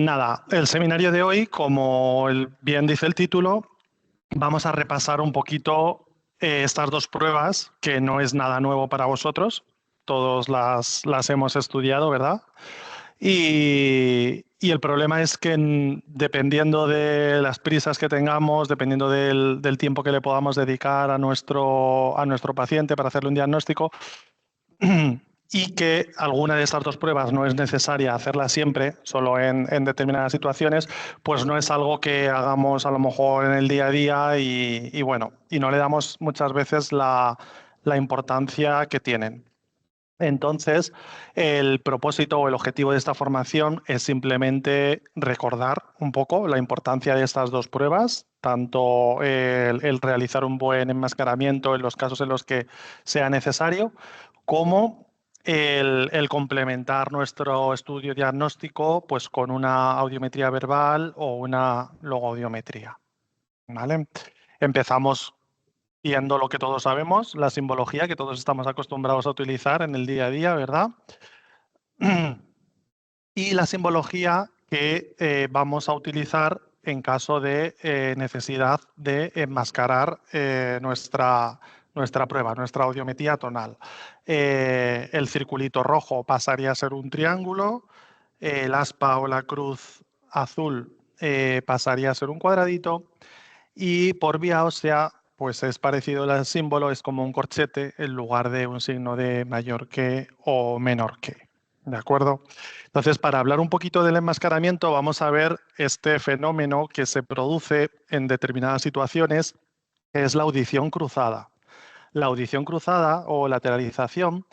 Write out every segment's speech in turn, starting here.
Nada, el seminario de hoy, como bien dice el título, vamos a repasar un poquito estas dos pruebas, que no es nada nuevo para vosotros. Todos las hemos estudiado, ¿verdad? Y el problema es que dependiendo de las prisas que tengamos, dependiendo del tiempo que le podamos dedicar a nuestro paciente para hacerle un diagnóstico, y que alguna de estas dos pruebas no es necesaria hacerla siempre, solo en determinadas situaciones, pues no es algo que hagamos a lo mejor en el día a día y bueno, y no le damos muchas veces la importancia que tienen. Entonces, el propósito o el objetivo de esta formación es simplemente recordar un poco la importancia de estas dos pruebas, tanto el realizar un buen enmascaramiento en los casos en los que sea necesario, como el complementar nuestro estudio diagnóstico pues, con una audiometría verbal o una logoaudiometría. ¿Vale? Empezamos viendo lo que todos sabemos, la simbología que todos estamos acostumbrados a utilizar en el día a día, ¿verdad? Y la simbología que vamos a utilizar en caso de necesidad de enmascarar nuestra prueba, nuestra audiometría tonal. El circulito rojo pasaría a ser un triángulo, el aspa o la cruz azul pasaría a ser un cuadradito, y por vía ósea, pues es parecido al símbolo, es como un corchete en lugar de un signo de mayor que o menor que. ¿De acuerdo? Entonces, para hablar un poquito del enmascaramiento, vamos a ver este fenómeno que se produce en determinadas situaciones, que es la audición cruzada. La audición cruzada o lateralización,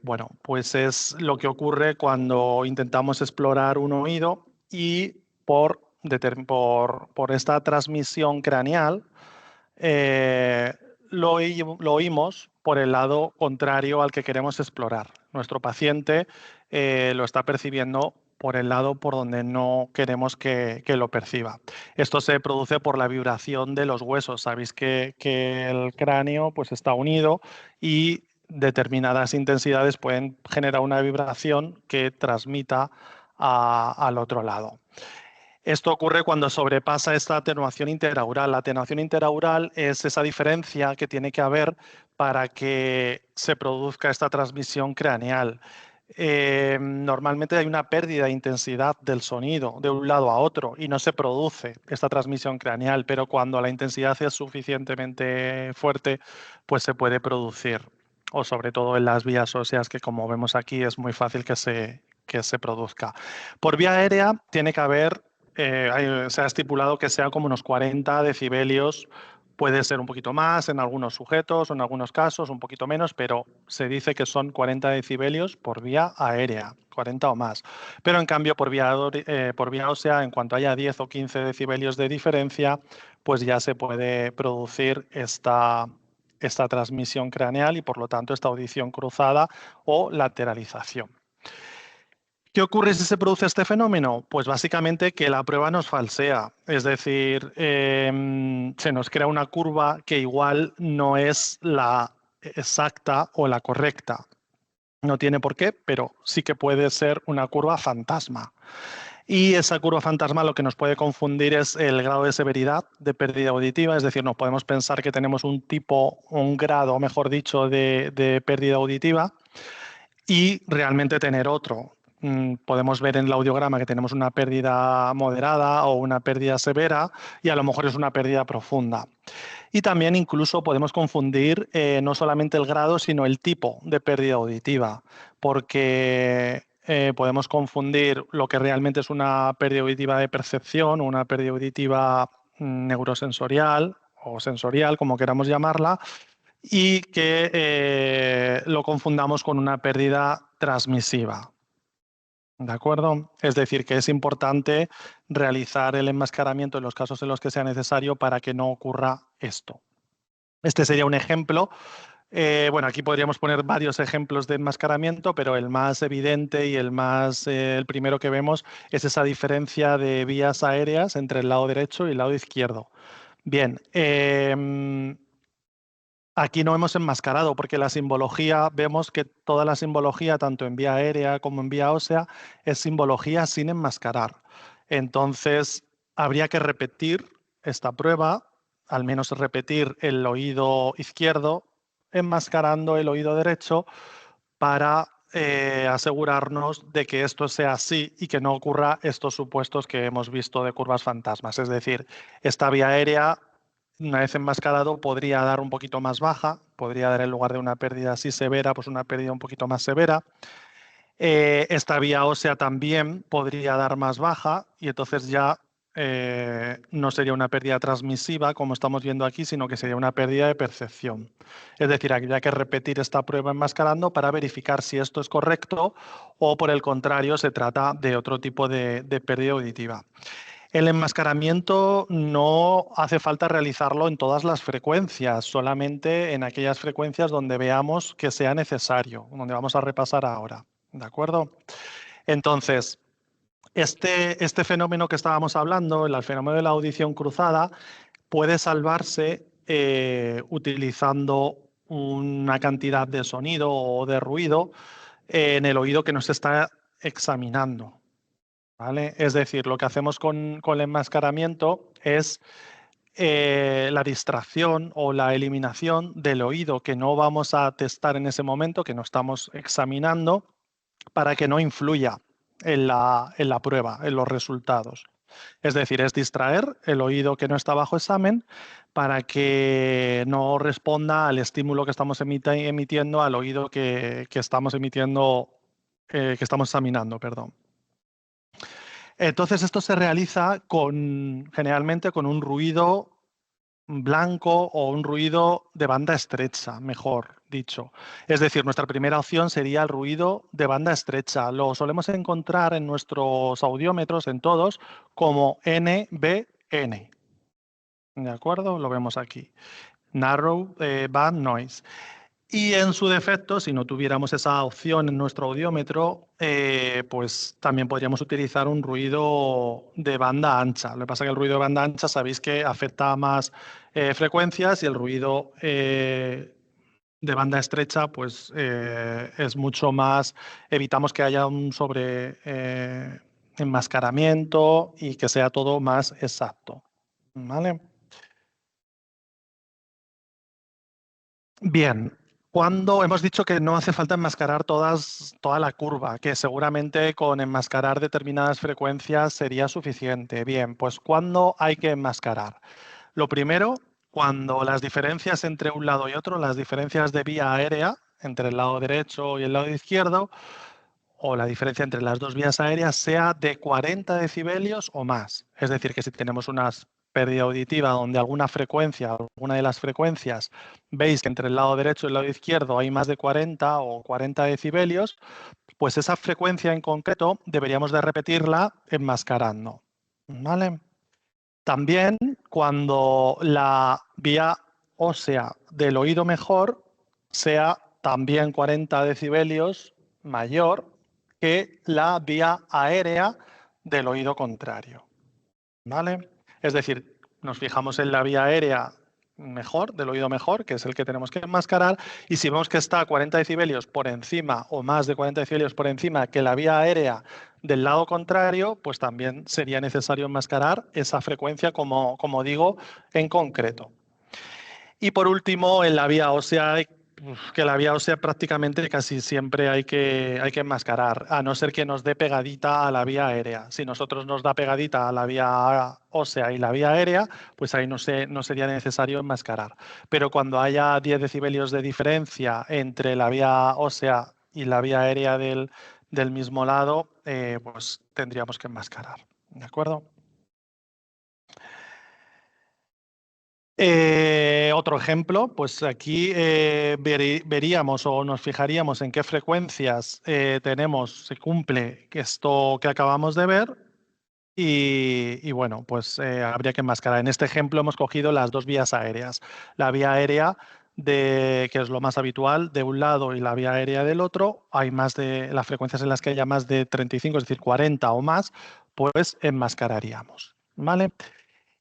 bueno, pues es lo que ocurre cuando intentamos explorar un oído y por esta transmisión craneal lo oímos por el lado contrario al que queremos explorar. Nuestro paciente lo está percibiendo por el lado por donde no queremos que lo perciba. Esto se produce por la vibración de los huesos. Sabéis que el cráneo pues, está unido y determinadas intensidades pueden generar una vibración que transmita al otro lado. Esto ocurre cuando sobrepasa esta atenuación interaural. La atenuación interaural es esa diferencia que tiene que haber para que se produzca esta transmisión craneal. Normalmente hay una pérdida de intensidad del sonido de un lado a otro y no se produce esta transmisión craneal, pero cuando la intensidad es suficientemente fuerte, pues se puede producir, o sobre todo en las vías óseas, que como vemos aquí es muy fácil que se produzca. Por vía aérea tiene que haber se ha estipulado que sea como unos 40 decibelios, puede ser un poquito más en algunos sujetos o en algunos casos, un poquito menos, pero se dice que son 40 decibelios por vía aérea, 40 o más. Pero en cambio por vía ósea, en cuanto haya 10 o 15 decibelios de diferencia, pues ya se puede producir esta transmisión craneal y por lo tanto esta audición cruzada o lateralización. ¿Qué ocurre si se produce este fenómeno? Pues básicamente que la prueba nos falsea, es decir, se nos crea una curva que igual no es la exacta o la correcta. No tiene por qué, pero sí que puede ser una curva fantasma. Y esa curva fantasma lo que nos puede confundir es el grado de severidad de pérdida auditiva, es decir, nos podemos pensar que tenemos un tipo, un grado, mejor dicho, de pérdida auditiva y realmente tener otro. Podemos ver en el audiograma que tenemos una pérdida moderada o una pérdida severa y a lo mejor es una pérdida profunda. Y también incluso podemos confundir no solamente el grado, sino el tipo de pérdida auditiva, porque podemos confundir lo que realmente es una pérdida auditiva de percepción o una pérdida auditiva neurosensorial o sensorial, como queramos llamarla, y que lo confundamos con una pérdida transmisiva. ¿De acuerdo? Es decir, que es importante realizar el enmascaramiento en los casos en los que sea necesario para que no ocurra esto. Este sería un ejemplo. Bueno, aquí podríamos poner varios ejemplos de enmascaramiento, pero el más evidente y el primero que vemos es esa diferencia de vías aéreas entre el lado derecho y el lado izquierdo. Bien, Aquí no hemos enmascarado porque la simbología, vemos que toda la simbología, tanto en vía aérea como en vía ósea, es simbología sin enmascarar. Entonces, habría que repetir esta prueba, al menos repetir el oído izquierdo, enmascarando el oído derecho para asegurarnos de que esto sea así y que no ocurra estos supuestos que hemos visto de curvas fantasmas. Es decir, esta vía aérea, una vez enmascarado, podría dar un poquito más baja, podría dar en lugar de una pérdida así severa, pues una pérdida un poquito más severa. Esta vía ósea también podría dar más baja y entonces ya no sería una pérdida transmisiva como estamos viendo aquí, sino que sería una pérdida de percepción. Es decir, habría que repetir esta prueba enmascarando para verificar si esto es correcto o por el contrario se trata de otro tipo de pérdida auditiva. El enmascaramiento no hace falta realizarlo en todas las frecuencias, solamente en aquellas frecuencias donde veamos que sea necesario, donde vamos a repasar ahora. ¿De acuerdo? Entonces, este fenómeno que estábamos hablando, el fenómeno de la audición cruzada, puede salvarse utilizando una cantidad de sonido o de ruido en el oído que nos está examinando. ¿Vale? Es decir, lo que hacemos con el enmascaramiento es la distracción o la eliminación del oído que no vamos a testar en ese momento, que no estamos examinando, para que no influya en la prueba, en los resultados. Es decir, es distraer el oído que no está bajo examen para que no responda al estímulo que estamos emitiendo, al oído que estamos emitiendo, que estamos examinando, perdón. Entonces, esto se realiza generalmente con un ruido blanco o un ruido de banda estrecha, mejor dicho. Es decir, nuestra primera opción sería el ruido de banda estrecha. Lo solemos encontrar en nuestros audiómetros, en todos, como NBN. ¿De acuerdo? Lo vemos aquí. Narrow Band Noise. Y en su defecto, si no tuviéramos esa opción en nuestro audiómetro, pues también podríamos utilizar un ruido de banda ancha. Lo que pasa es que el ruido de banda ancha sabéis que afecta a más frecuencias y el ruido de banda estrecha pues es mucho más, evitamos que haya un sobre enmascaramiento y que sea todo más exacto. ¿Vale? Bien, cuando hemos dicho que no hace falta enmascarar toda la curva, que seguramente con enmascarar determinadas frecuencias sería suficiente. Bien, pues ¿cuándo hay que enmascarar? Lo primero, cuando las diferencias entre un lado y otro, las diferencias de vía aérea entre el lado derecho y el lado izquierdo, o la diferencia entre las dos vías aéreas sea de 40 decibelios o más. Es decir, que si tenemos una pérdida auditiva donde alguna frecuencia, alguna de las frecuencias, veis que entre el lado derecho y el lado izquierdo hay más de 40 o 40 decibelios, pues esa frecuencia en concreto deberíamos de repetirla enmascarando. ¿Vale? También cuando la vía ósea del oído mejor sea también 40 decibelios mayor que la vía aérea del oído contrario. ¿Vale? Es decir, nos fijamos en la vía aérea mejor, del oído mejor, que es el que tenemos que enmascarar, y si vemos que está a 40 decibelios por encima o más de 40 decibelios por encima que la vía aérea del lado contrario, pues también sería necesario enmascarar esa frecuencia, como digo, en concreto. Y por último, en la vía ósea, que la vía ósea prácticamente casi siempre hay que enmascarar, a no ser que nos dé pegadita a la vía aérea. Si nosotros nos da pegadita a la vía ósea y la vía aérea, pues ahí no sería necesario enmascarar. Pero cuando haya 10 decibelios de diferencia entre la vía ósea y la vía aérea del mismo lado, pues tendríamos que enmascarar. ¿De acuerdo? Otro ejemplo, pues aquí veríamos o nos fijaríamos en qué frecuencias se cumple esto que acabamos de ver y bueno, pues habría que enmascarar. En este ejemplo hemos cogido las dos vías aéreas. La vía aérea, que es lo más habitual, de un lado y la vía aérea del otro. Hay más de las frecuencias en las que haya más de 35, es decir, 40 o más, pues enmascararíamos. ¿Vale?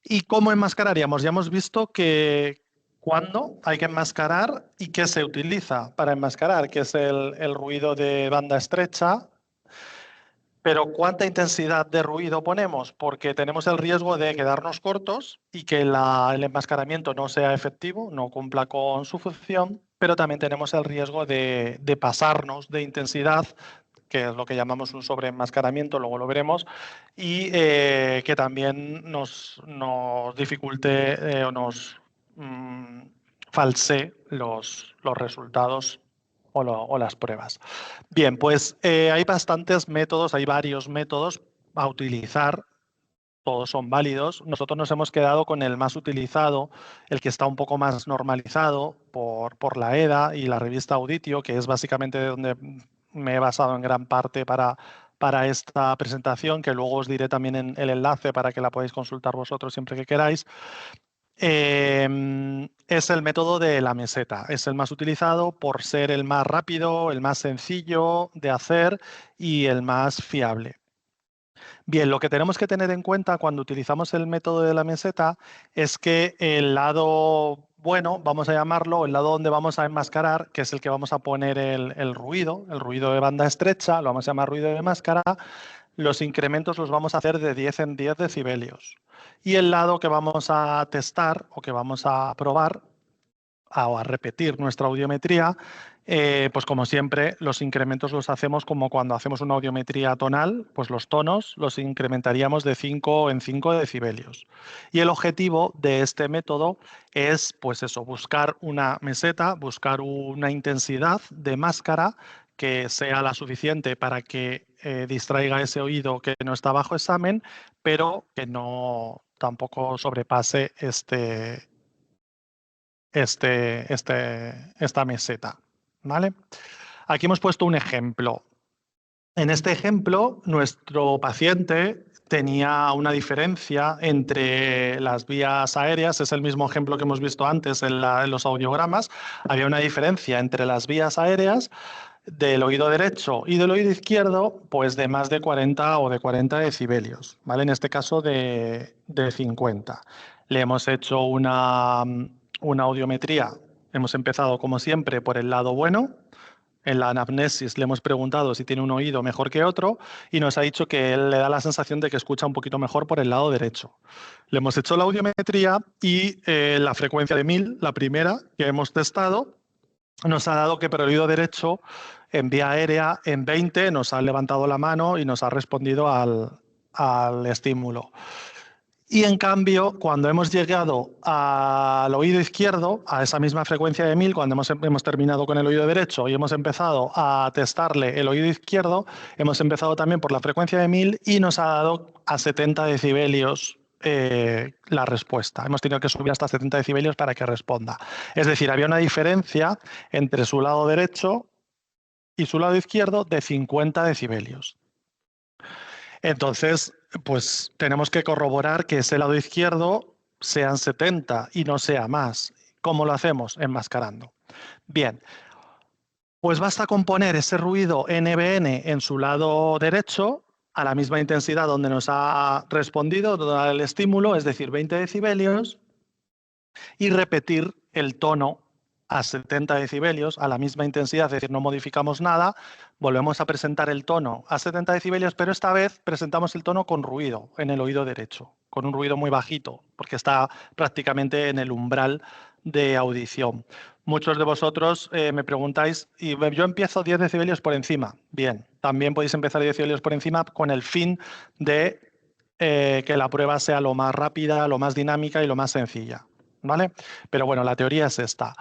¿Y cómo enmascararíamos? Ya hemos visto que cuándo hay que enmascarar y qué se utiliza para enmascarar, que es el ruido de banda estrecha. Pero ¿cuánta intensidad de ruido ponemos? Porque tenemos el riesgo de quedarnos cortos y que el enmascaramiento no sea efectivo, no cumpla con su función, pero también tenemos el riesgo de pasarnos de intensidad, que es lo que llamamos un sobreenmascaramiento, luego lo veremos, y que también nos dificulte o nos falsee los resultados o las pruebas. Bien, pues hay bastantes métodos, hay varios métodos a utilizar. Todos son válidos. Nosotros nos hemos quedado con el más utilizado, el que está un poco más normalizado por la EDA y la revista Auditio, que es básicamente de donde me he basado en gran parte para esta presentación, que luego os diré también en el enlace para que la podáis consultar vosotros siempre que queráis. Es el método de la meseta. Es el más utilizado por ser el más rápido, el más sencillo de hacer y el más fiable. Bien, lo que tenemos que tener en cuenta cuando utilizamos el método de la meseta es que el lado bueno, vamos a llamarlo, el lado donde vamos a enmascarar, que es el que vamos a poner el ruido de banda estrecha, lo vamos a llamar ruido de máscara, los incrementos los vamos a hacer de 10 en 10 decibelios. Y el lado que vamos a testar o que vamos a probar o a repetir nuestra audiometría, pues como siempre, los incrementos los hacemos como cuando hacemos una audiometría tonal, pues los tonos los incrementaríamos de 5 en 5 decibelios. Y el objetivo de este método es, pues eso, buscar una meseta, buscar una intensidad de máscara que sea la suficiente para que distraiga ese oído que no está bajo examen, pero que no tampoco sobrepase esta meseta, ¿vale? Aquí hemos puesto un ejemplo. En este ejemplo, nuestro paciente tenía una diferencia entre las vías aéreas, es el mismo ejemplo que hemos visto antes en los audiogramas, había una diferencia entre las vías aéreas del oído derecho y del oído izquierdo, pues de más de 40 o de 40 decibelios, ¿vale? En este caso de 50. Le hemos hecho una audiometría. Hemos empezado, como siempre, por el lado bueno. En la anamnesis le hemos preguntado si tiene un oído mejor que otro y nos ha dicho que él le da la sensación de que escucha un poquito mejor por el lado derecho. Le hemos hecho la audiometría y la frecuencia de 1000, la primera que hemos testado, nos ha dado que por el oído derecho, en vía aérea, en 20, nos ha levantado la mano y nos ha respondido al estímulo. Y en cambio, cuando hemos llegado al oído izquierdo, a esa misma frecuencia de 1000, cuando hemos terminado con el oído derecho y hemos empezado a testarle el oído izquierdo, hemos empezado también por la frecuencia de 1000 y nos ha dado a 70 decibelios la respuesta. Hemos tenido que subir hasta 70 decibelios para que responda. Es decir, había una diferencia entre su lado derecho y su lado izquierdo de 50 decibelios. Entonces, pues tenemos que corroborar que ese lado izquierdo sean 70 y no sea más. ¿Cómo lo hacemos? Enmascarando. Bien, pues basta con poner ese ruido NBN en su lado derecho a la misma intensidad donde nos ha respondido, donde el estímulo, es decir, 20 decibelios, y repetir el tono a 70 decibelios, a la misma intensidad, es decir, no modificamos nada, volvemos a presentar el tono a 70 decibelios, pero esta vez presentamos el tono con ruido en el oído derecho, con un ruido muy bajito, porque está prácticamente en el umbral de audición. Muchos de vosotros me preguntáis, y yo empiezo 10 decibelios por encima. Bien, también podéis empezar 10 decibelios por encima con el fin de que la prueba sea lo más rápida, lo más dinámica y lo más sencilla, ¿vale? Pero bueno, la teoría es esta.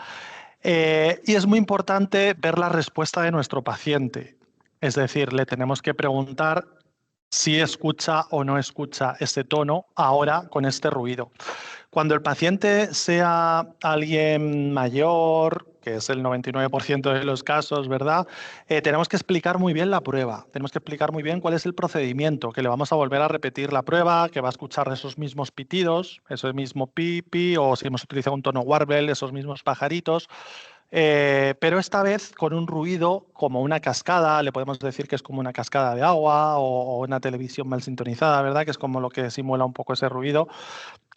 Y es muy importante ver la respuesta de nuestro paciente. Es decir, le tenemos que preguntar si escucha o no escucha ese tono ahora con este ruido. Cuando el paciente sea alguien mayor, que es el 99% de los casos, ¿verdad? Tenemos que explicar muy bien la prueba, tenemos que explicar muy bien cuál es el procedimiento, que le vamos a volver a repetir la prueba, que va a escuchar esos mismos pitidos, ese mismo pi, pi, o si hemos utilizado un tono warble, esos mismos pajaritos, pero esta vez con un ruido como una cascada, le podemos decir que es como una cascada de agua o una televisión mal sintonizada, ¿verdad? Que es como lo que simula un poco ese ruido.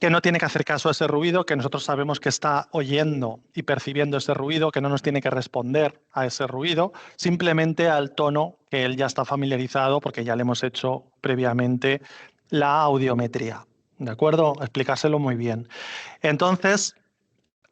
que no tiene que hacer caso a ese ruido, que nosotros sabemos que está oyendo y percibiendo ese ruido, que no nos tiene que responder a ese ruido, simplemente al tono que él ya está familiarizado porque ya le hemos hecho previamente la audiometría. ¿De acuerdo? Explicárselo muy bien. Entonces,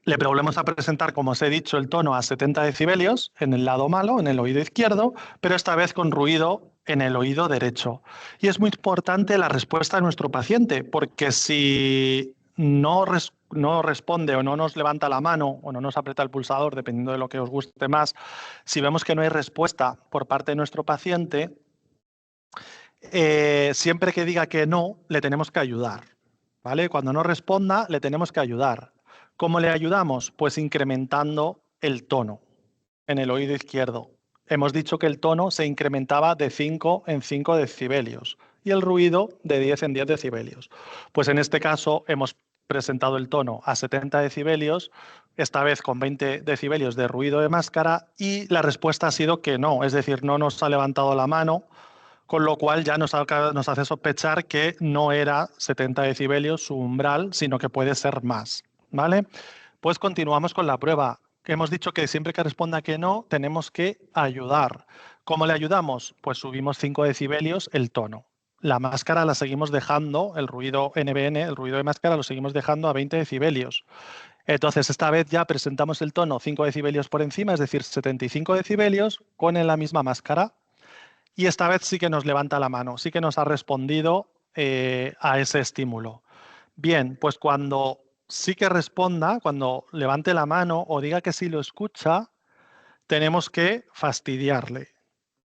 le volvemos a presentar, como os he dicho, el tono a 70 decibelios en el lado malo, en el oído izquierdo, pero esta vez con ruido en el oído derecho. Y es muy importante la respuesta de nuestro paciente, porque si no responde o no nos levanta la mano o no nos aprieta el pulsador, dependiendo de lo que os guste más, si vemos que no hay respuesta por parte de nuestro paciente, siempre que diga que no, le tenemos que ayudar. ¿Vale? Cuando no responda, le tenemos que ayudar. ¿Cómo le ayudamos? Pues incrementando el tono en el oído izquierdo. Hemos dicho que el tono se incrementaba de 5 en 5 decibelios y el ruido de 10 en 10 decibelios. Pues en este caso hemos presentado el tono a 70 decibelios, esta vez con 20 decibelios de ruido de máscara, y la respuesta ha sido que no, es decir, no nos ha levantado la mano, con lo cual ya nos hace sospechar que no era 70 decibelios su umbral, sino que puede ser más. ¿Vale? Pues continuamos con la prueba. Hemos dicho que siempre que responda que no, tenemos que ayudar. ¿Cómo le ayudamos? Pues subimos 5 decibelios el tono. La máscara la seguimos dejando, el ruido NBN, el ruido de máscara, lo seguimos dejando a 20 decibelios. Entonces, esta vez ya presentamos el tono 5 decibelios por encima, es decir, 75 decibelios, con la misma máscara. Y esta vez sí que nos levanta la mano, sí que nos ha respondido a ese estímulo. Bien, pues cuando sí que responda, cuando levante la mano o diga que sí lo escucha, tenemos que fastidiarle.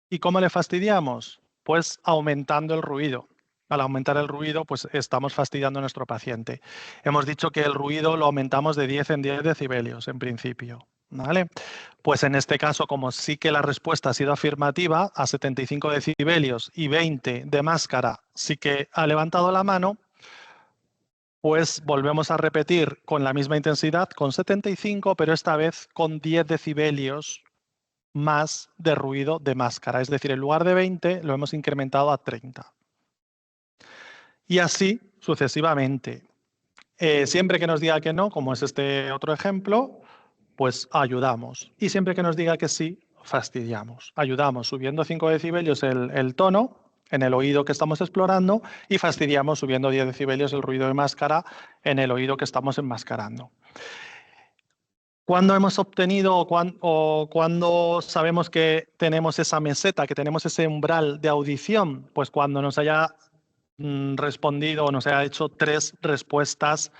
¿Y cómo le fastidiamos? Pues aumentando el ruido. Al aumentar el ruido, pues estamos fastidiando a nuestro paciente. Hemos dicho que el ruido lo aumentamos de 10 en 10 decibelios en principio. ¿Vale? Pues en este caso, como sí que la respuesta ha sido afirmativa, a 75 decibelios y 20 de máscara sí que ha levantado la mano, pues volvemos a repetir con la misma intensidad, con 75, pero esta vez con 10 decibelios más de ruido de máscara. Es decir, en lugar de 20 lo hemos incrementado a 30. Y así sucesivamente. Siempre que nos diga que no, como es este otro ejemplo, pues ayudamos. Y siempre que nos diga que sí, fastidiamos. Ayudamos subiendo 5 decibelios el tono en el oído que estamos explorando y fastidiamos subiendo 10 decibelios el ruido de máscara en el oído que estamos enmascarando. ¿Cuándo hemos obtenido o cuándo sabemos que tenemos esa meseta, que tenemos ese umbral de audición? Pues cuando nos haya respondido o nos haya hecho 3 respuestas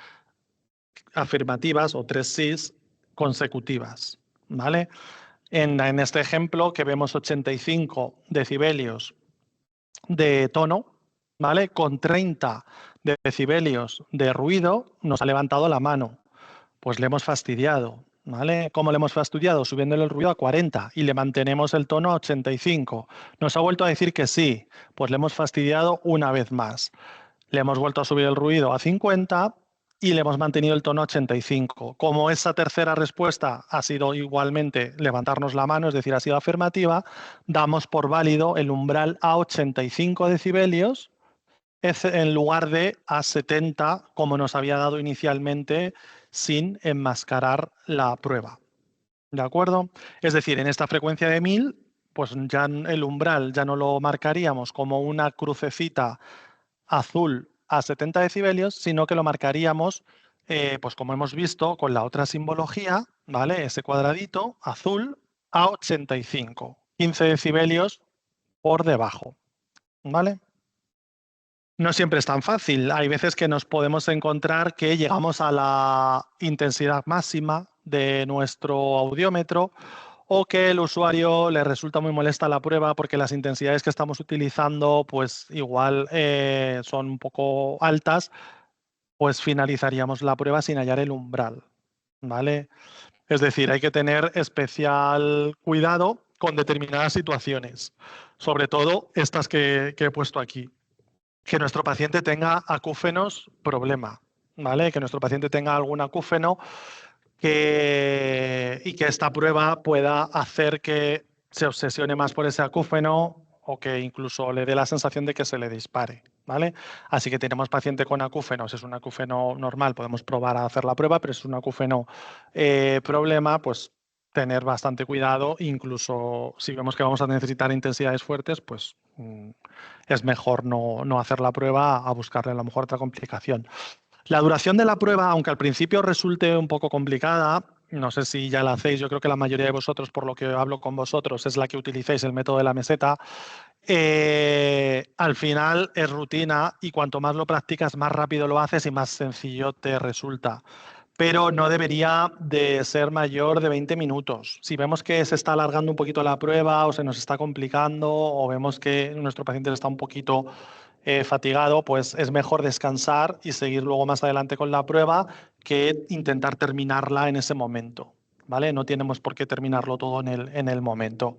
afirmativas o 3 sís consecutivas. ¿Vale? En este ejemplo que vemos 85 decibelios de tono, ¿vale? Con 30 decibelios de ruido, nos ha levantado la mano. Pues le hemos fastidiado, ¿vale? ¿Cómo le hemos fastidiado? Subiéndole el ruido a 40 y le mantenemos el tono a 85. Nos ha vuelto a decir que sí, pues le hemos fastidiado una vez más. Le hemos vuelto a subir el ruido a 50 y le hemos mantenido el tono a 85. Como esa tercera respuesta ha sido igualmente levantarnos la mano, es decir, ha sido afirmativa, damos por válido el umbral a 85 decibelios en lugar de a 70, como nos había dado inicialmente, sin enmascarar la prueba. ¿De acuerdo? Es decir, en esta frecuencia de 1000, pues ya el umbral ya no lo marcaríamos como una crucecita azul a 70 decibelios, sino que lo marcaríamos, pues como hemos visto, con la otra simbología, ¿vale? Ese cuadradito azul a 85, 15 decibelios por debajo, ¿vale? No siempre es tan fácil. Hay veces que nos podemos encontrar que llegamos a la intensidad máxima de nuestro audiómetro o que el usuario le resulta muy molesta la prueba porque las intensidades que estamos utilizando pues igual son un poco altas, pues finalizaríamos la prueba sin hallar el umbral, ¿vale? Es decir, hay que tener especial cuidado con determinadas situaciones, sobre todo estas que he puesto aquí. Que nuestro paciente tenga acúfenos problema, ¿vale? Que nuestro paciente tenga algún acúfeno y que esta prueba pueda hacer que se obsesione más por ese acúfeno o que incluso le dé la sensación de que se le dispare, ¿vale? Así que tenemos paciente con acúfeno. Si es un acúfeno normal, podemos probar a hacer la prueba, pero si es un acúfeno problema, pues tener bastante cuidado. Incluso si vemos que vamos a necesitar intensidades fuertes, pues es mejor no hacer la prueba, a buscarle a lo mejor otra complicación. La duración de la prueba, aunque al principio resulte un poco complicada, no sé si ya la hacéis, yo creo que la mayoría de vosotros, por lo que hablo con vosotros, es la que utilicéis el método de la meseta. Al final es rutina y cuanto más lo practicas, más rápido lo haces y más sencillo te resulta. Pero no debería de ser mayor de 20 minutos. Si vemos que se está alargando un poquito la prueba o se nos está complicando o vemos que nuestro paciente está un poquito fatigado, pues es mejor descansar y seguir luego más adelante con la prueba que intentar terminarla en ese momento. ¿Vale? No tenemos por qué terminarlo todo en el momento.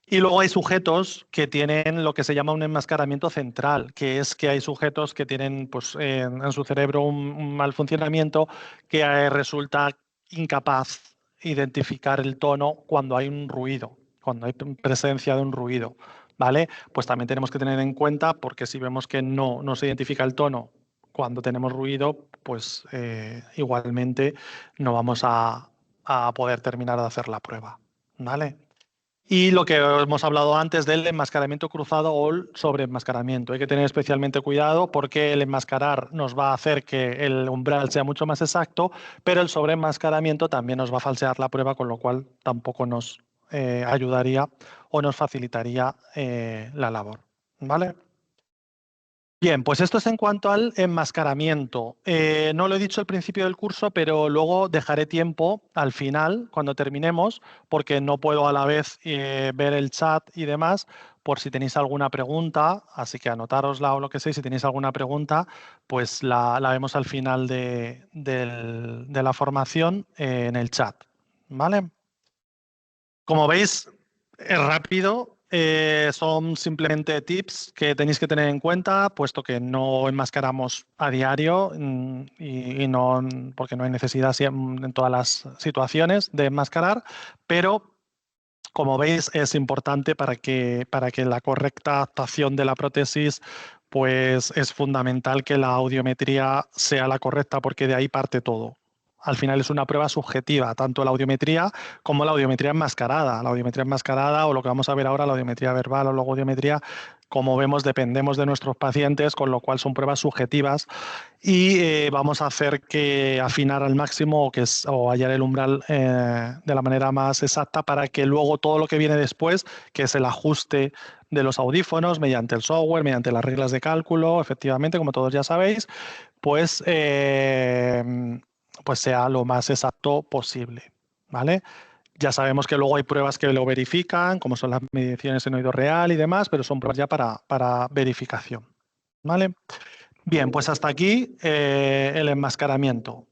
Y luego hay sujetos que tienen lo que se llama un enmascaramiento central, que es que hay sujetos que tienen pues, en su cerebro un mal funcionamiento que resulta incapaz de identificar el tono cuando hay un ruido, cuando hay presencia de un ruido. ¿Vale? Pues también tenemos que tener en cuenta, porque si vemos que no se identifica el tono cuando tenemos ruido, pues igualmente no vamos a poder terminar de hacer la prueba. ¿Vale? Y lo que hemos hablado antes del enmascaramiento cruzado o el sobreenmascaramiento. Hay que tener especialmente cuidado porque el enmascarar nos va a hacer que el umbral sea mucho más exacto, pero el sobreenmascaramiento también nos va a falsear la prueba, con lo cual tampoco nos ayudaría o nos facilitaría la labor. ¿Vale? Bien, pues esto es en cuanto al enmascaramiento. No lo he dicho al principio del curso, pero luego dejaré tiempo al final, cuando terminemos, porque no puedo a la vez ver el chat y demás, por si tenéis alguna pregunta, así que anotárosla o lo que sea. Si tenéis alguna pregunta, pues la vemos al final de la formación en el chat. ¿Vale? Como veis, es rápido, son simplemente tips que tenéis que tener en cuenta, puesto que no enmascaramos a diario y no, porque no hay necesidad en todas las situaciones de enmascarar, pero como veis es importante para que la correcta actuación de la prótesis, pues es fundamental que la audiometría sea la correcta, porque de ahí parte todo. Al final es una prueba subjetiva, tanto la audiometría como la audiometría enmascarada. La audiometría enmascarada, o lo que vamos a ver ahora, la audiometría verbal o logoaudiometría, como vemos, dependemos de nuestros pacientes, con lo cual son pruebas subjetivas y vamos a hacer que afinar al máximo o hallar el umbral de la manera más exacta, para que luego todo lo que viene después, que es el ajuste de los audífonos mediante el software, mediante las reglas de cálculo, efectivamente, como todos ya sabéis, pues pues sea lo más exacto posible, ¿vale? Ya sabemos que luego hay pruebas que lo verifican, como son las mediciones en oído real y demás, pero son pruebas ya para verificación, ¿vale? Bien, pues hasta aquí el enmascaramiento.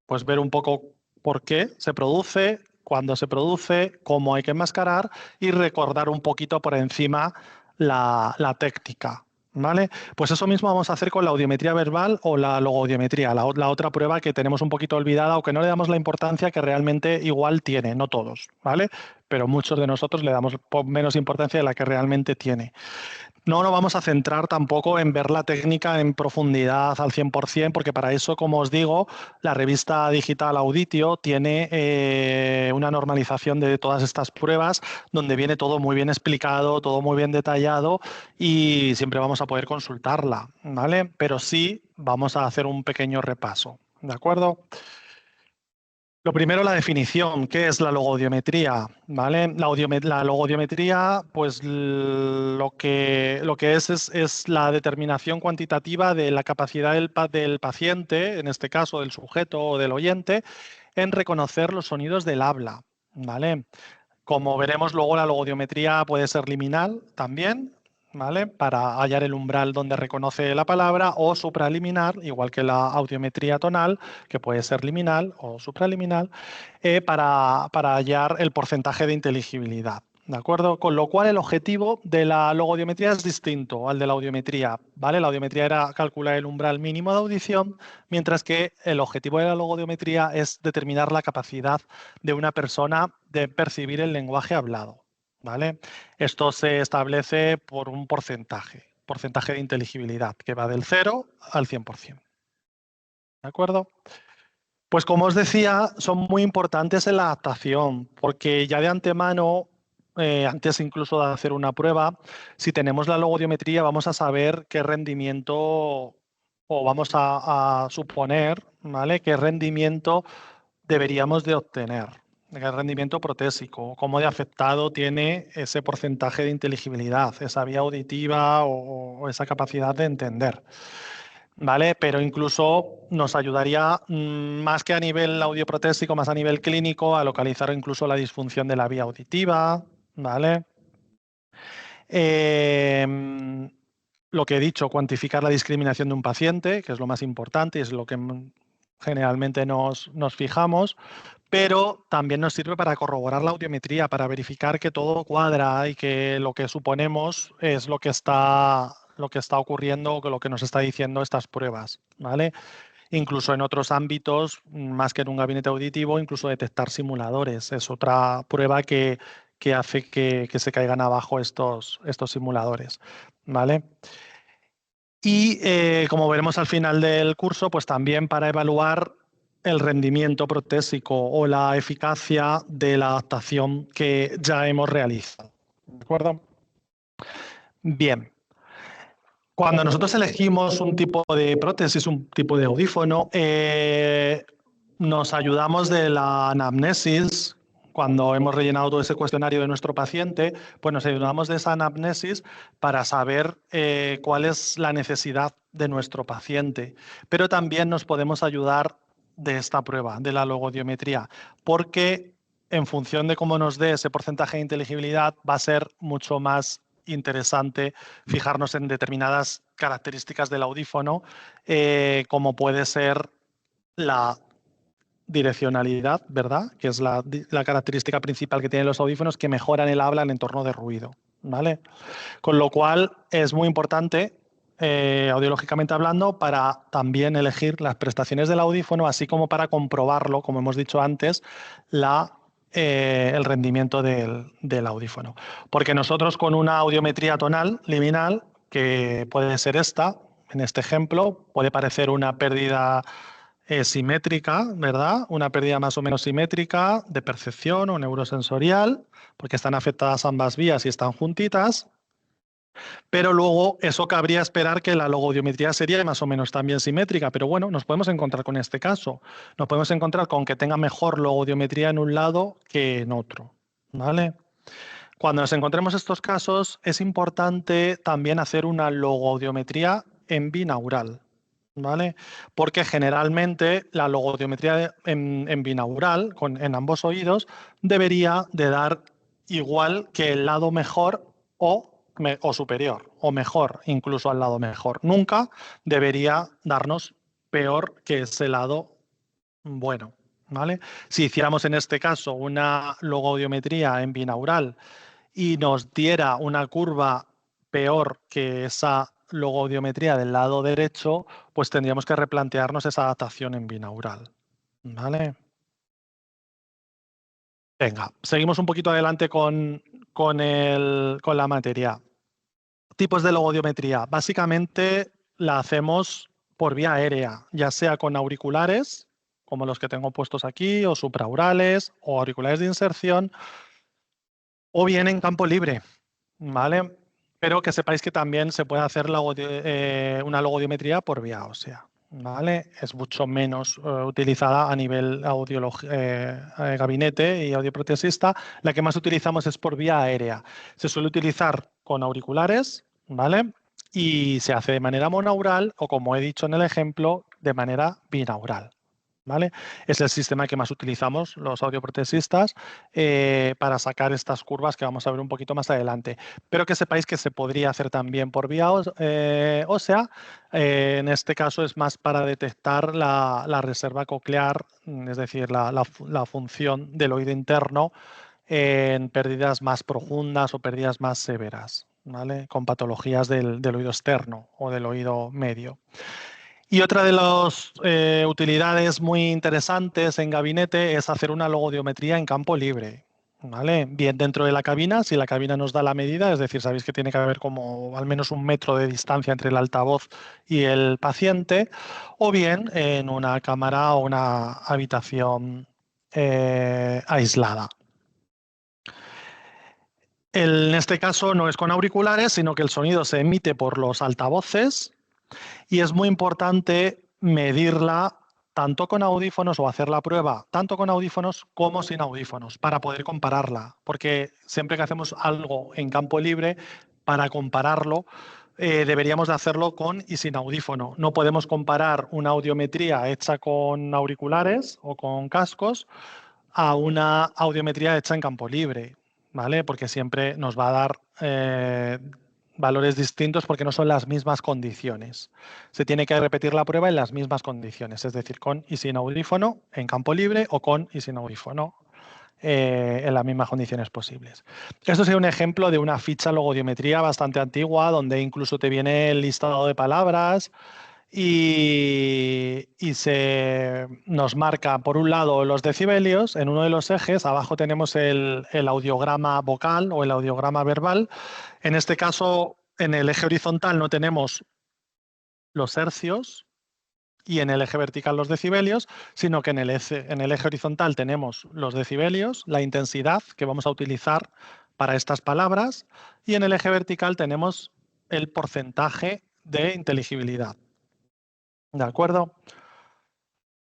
Pues ver un poco por qué se produce, cuándo se produce, cómo hay que enmascarar y recordar un poquito por encima la técnica. ¿Vale? Pues eso mismo vamos a hacer con la audiometría verbal o la logoaudiometría, la otra prueba que tenemos un poquito olvidada o que no le damos la importancia que realmente igual tiene, no todos, ¿vale? Pero muchos de nosotros le damos menos importancia de la que realmente tiene. No nos vamos a centrar tampoco en ver la técnica en profundidad al 100%, porque para eso, como os digo, la revista digital Auditio tiene una normalización de todas estas pruebas, donde viene todo muy bien explicado, todo muy bien detallado, y siempre vamos a poder consultarla, ¿vale? Pero sí vamos a hacer un pequeño repaso, ¿de acuerdo? Lo primero, la definición. ¿Qué es la logoaudiometría? ¿Vale? La logoaudiometría, pues lo que es la determinación cuantitativa de la capacidad del paciente, en este caso del sujeto o del oyente, en reconocer los sonidos del habla. ¿Vale? Como veremos luego, la logoaudiometría puede ser liminal también, ¿vale? Para hallar el umbral donde reconoce la palabra, o supraliminar, igual que la audiometría tonal, que puede ser liminal o supraliminal, para hallar el porcentaje de inteligibilidad. ¿De acuerdo? Con lo cual el objetivo de la logoaudiometría es distinto al de la audiometría, ¿vale? La audiometría era calcular el umbral mínimo de audición, mientras que el objetivo de la logoaudiometría es determinar la capacidad de una persona de percibir el lenguaje hablado, ¿vale? Esto se establece por un porcentaje, porcentaje de inteligibilidad, que va del 0 al 100%. ¿De acuerdo? Pues como os decía, son muy importantes en la adaptación, porque ya de antemano, antes incluso de hacer una prueba, si tenemos la logodiometría vamos a saber qué rendimiento, o vamos a suponer, ¿vale?, qué rendimiento deberíamos de obtener, qué rendimiento protésico, cómo de afectado tiene ese porcentaje de inteligibilidad, esa vía auditiva o esa capacidad de entender. ¿Vale? Pero incluso nos ayudaría, más que a nivel audioprotésico, más a nivel clínico, a localizar incluso la disfunción de la vía auditiva, ¿vale? Lo que he dicho, cuantificar la discriminación de un paciente, que es lo más importante y es lo que generalmente nos fijamos, pero también nos sirve para corroborar la audiometría, para verificar que todo cuadra y que lo que suponemos es lo que está ocurriendo o que lo que nos está diciendo estas pruebas, ¿vale? Incluso en otros ámbitos, más que en un gabinete auditivo, incluso detectar simuladores. Es otra prueba que hace que se caigan abajo estos simuladores, ¿vale? Y como veremos al final del curso, pues también para evaluar el rendimiento protésico o la eficacia de la adaptación que ya hemos realizado. ¿De acuerdo? Bien. Cuando nosotros elegimos un tipo de prótesis, un tipo de audífono, nos ayudamos de la anamnesis. Cuando hemos rellenado todo ese cuestionario de nuestro paciente, pues nos ayudamos de esa anamnesis para saber cuál es la necesidad de nuestro paciente. Pero también nos podemos ayudar de esta prueba, de la logodiometría, porque en función de cómo nos dé ese porcentaje de inteligibilidad, va a ser mucho más interesante fijarnos en determinadas características del audífono, como puede ser la direccionalidad, ¿verdad? Que es la característica principal que tienen los audífonos, que mejoran el habla en entorno de ruido, ¿vale? Con lo cual es muy importante, audiológicamente hablando, para también elegir las prestaciones del audífono, así como para comprobarlo, como hemos dicho antes, el rendimiento del audífono. Porque nosotros con una audiometría tonal liminal, que puede ser esta, en este ejemplo, puede parecer una pérdida simétrica, ¿verdad? Una pérdida más o menos simétrica de percepción o neurosensorial, porque están afectadas ambas vías y están juntitas. Pero luego eso cabría esperar que la logodiometría sería más o menos también simétrica, pero bueno, nos podemos encontrar con este caso. Nos podemos encontrar con que tenga mejor logodiometría en un lado que en otro, ¿vale? Cuando nos encontremos estos casos, es importante también hacer una logodiometría en binaural, ¿vale? Porque generalmente la logodiometría en binaural, en ambos oídos, debería de dar igual que el lado mejor o superior, o mejor, incluso al lado mejor. Nunca debería darnos peor que ese lado bueno, ¿vale? Si hiciéramos en este caso una logodiometría en binaural y nos diera una curva peor que esa logodiometría del lado derecho, pues tendríamos que replantearnos esa adaptación en binaural, ¿vale? Venga, seguimos un poquito adelante con la materia. Tipos de logodiometría. Básicamente la hacemos por vía aérea, ya sea con auriculares, como los que tengo puestos aquí, o supraurales, o auriculares de inserción, o bien en campo libre, ¿vale? Pero que sepáis que también se puede hacer una logodiometría por vía ósea, ¿vale? Es mucho menos utilizada a nivel gabinete y audioprotesista. La que más utilizamos es por vía aérea. Se suele utilizar con auriculares, ¿vale? Y se hace de manera monaural o, como he dicho en el ejemplo, de manera binaural, ¿vale? Es el sistema que más utilizamos los audioprotesistas para sacar estas curvas que vamos a ver un poquito más adelante. Pero que sepáis que se podría hacer también por vía ósea. En este caso es más para detectar la reserva coclear, es decir, la función del oído interno en pérdidas más profundas o pérdidas más severas, ¿vale? Con patologías del oído externo o del oído medio. Y otra de las utilidades muy interesantes en gabinete es hacer una logodiometría en campo libre, ¿vale? Bien dentro de la cabina, si la cabina nos da la medida, es decir, sabéis que tiene que haber como al menos 1 metro de distancia entre el altavoz y el paciente, o bien en una cámara o una habitación aislada. En este caso no es con auriculares, sino que el sonido se emite por los altavoces y es muy importante medirla tanto con audífonos o hacer la prueba tanto con audífonos como sin audífonos para poder compararla, porque siempre que hacemos algo en campo libre, para compararlo, deberíamos de hacerlo con y sin audífono. No podemos comparar una audiometría hecha con auriculares o con cascos a una audiometría hecha en campo libre, ¿vale? Porque siempre nos va a dar valores distintos porque no son las mismas condiciones. Se tiene que repetir la prueba en las mismas condiciones, es decir, con y sin audífono en campo libre o con y sin audífono en las mismas condiciones posibles. Esto sería un ejemplo de una ficha logodiometría bastante antigua donde incluso te viene el listado de palabras y se nos marca por un lado los decibelios en uno de los ejes, abajo tenemos el audiograma vocal o el audiograma verbal. En este caso, en el eje horizontal no tenemos los hercios y en el eje vertical los decibelios, sino que en el eje horizontal tenemos los decibelios, la intensidad que vamos a utilizar para estas palabras, y en el eje vertical tenemos el porcentaje de inteligibilidad. ¿De acuerdo?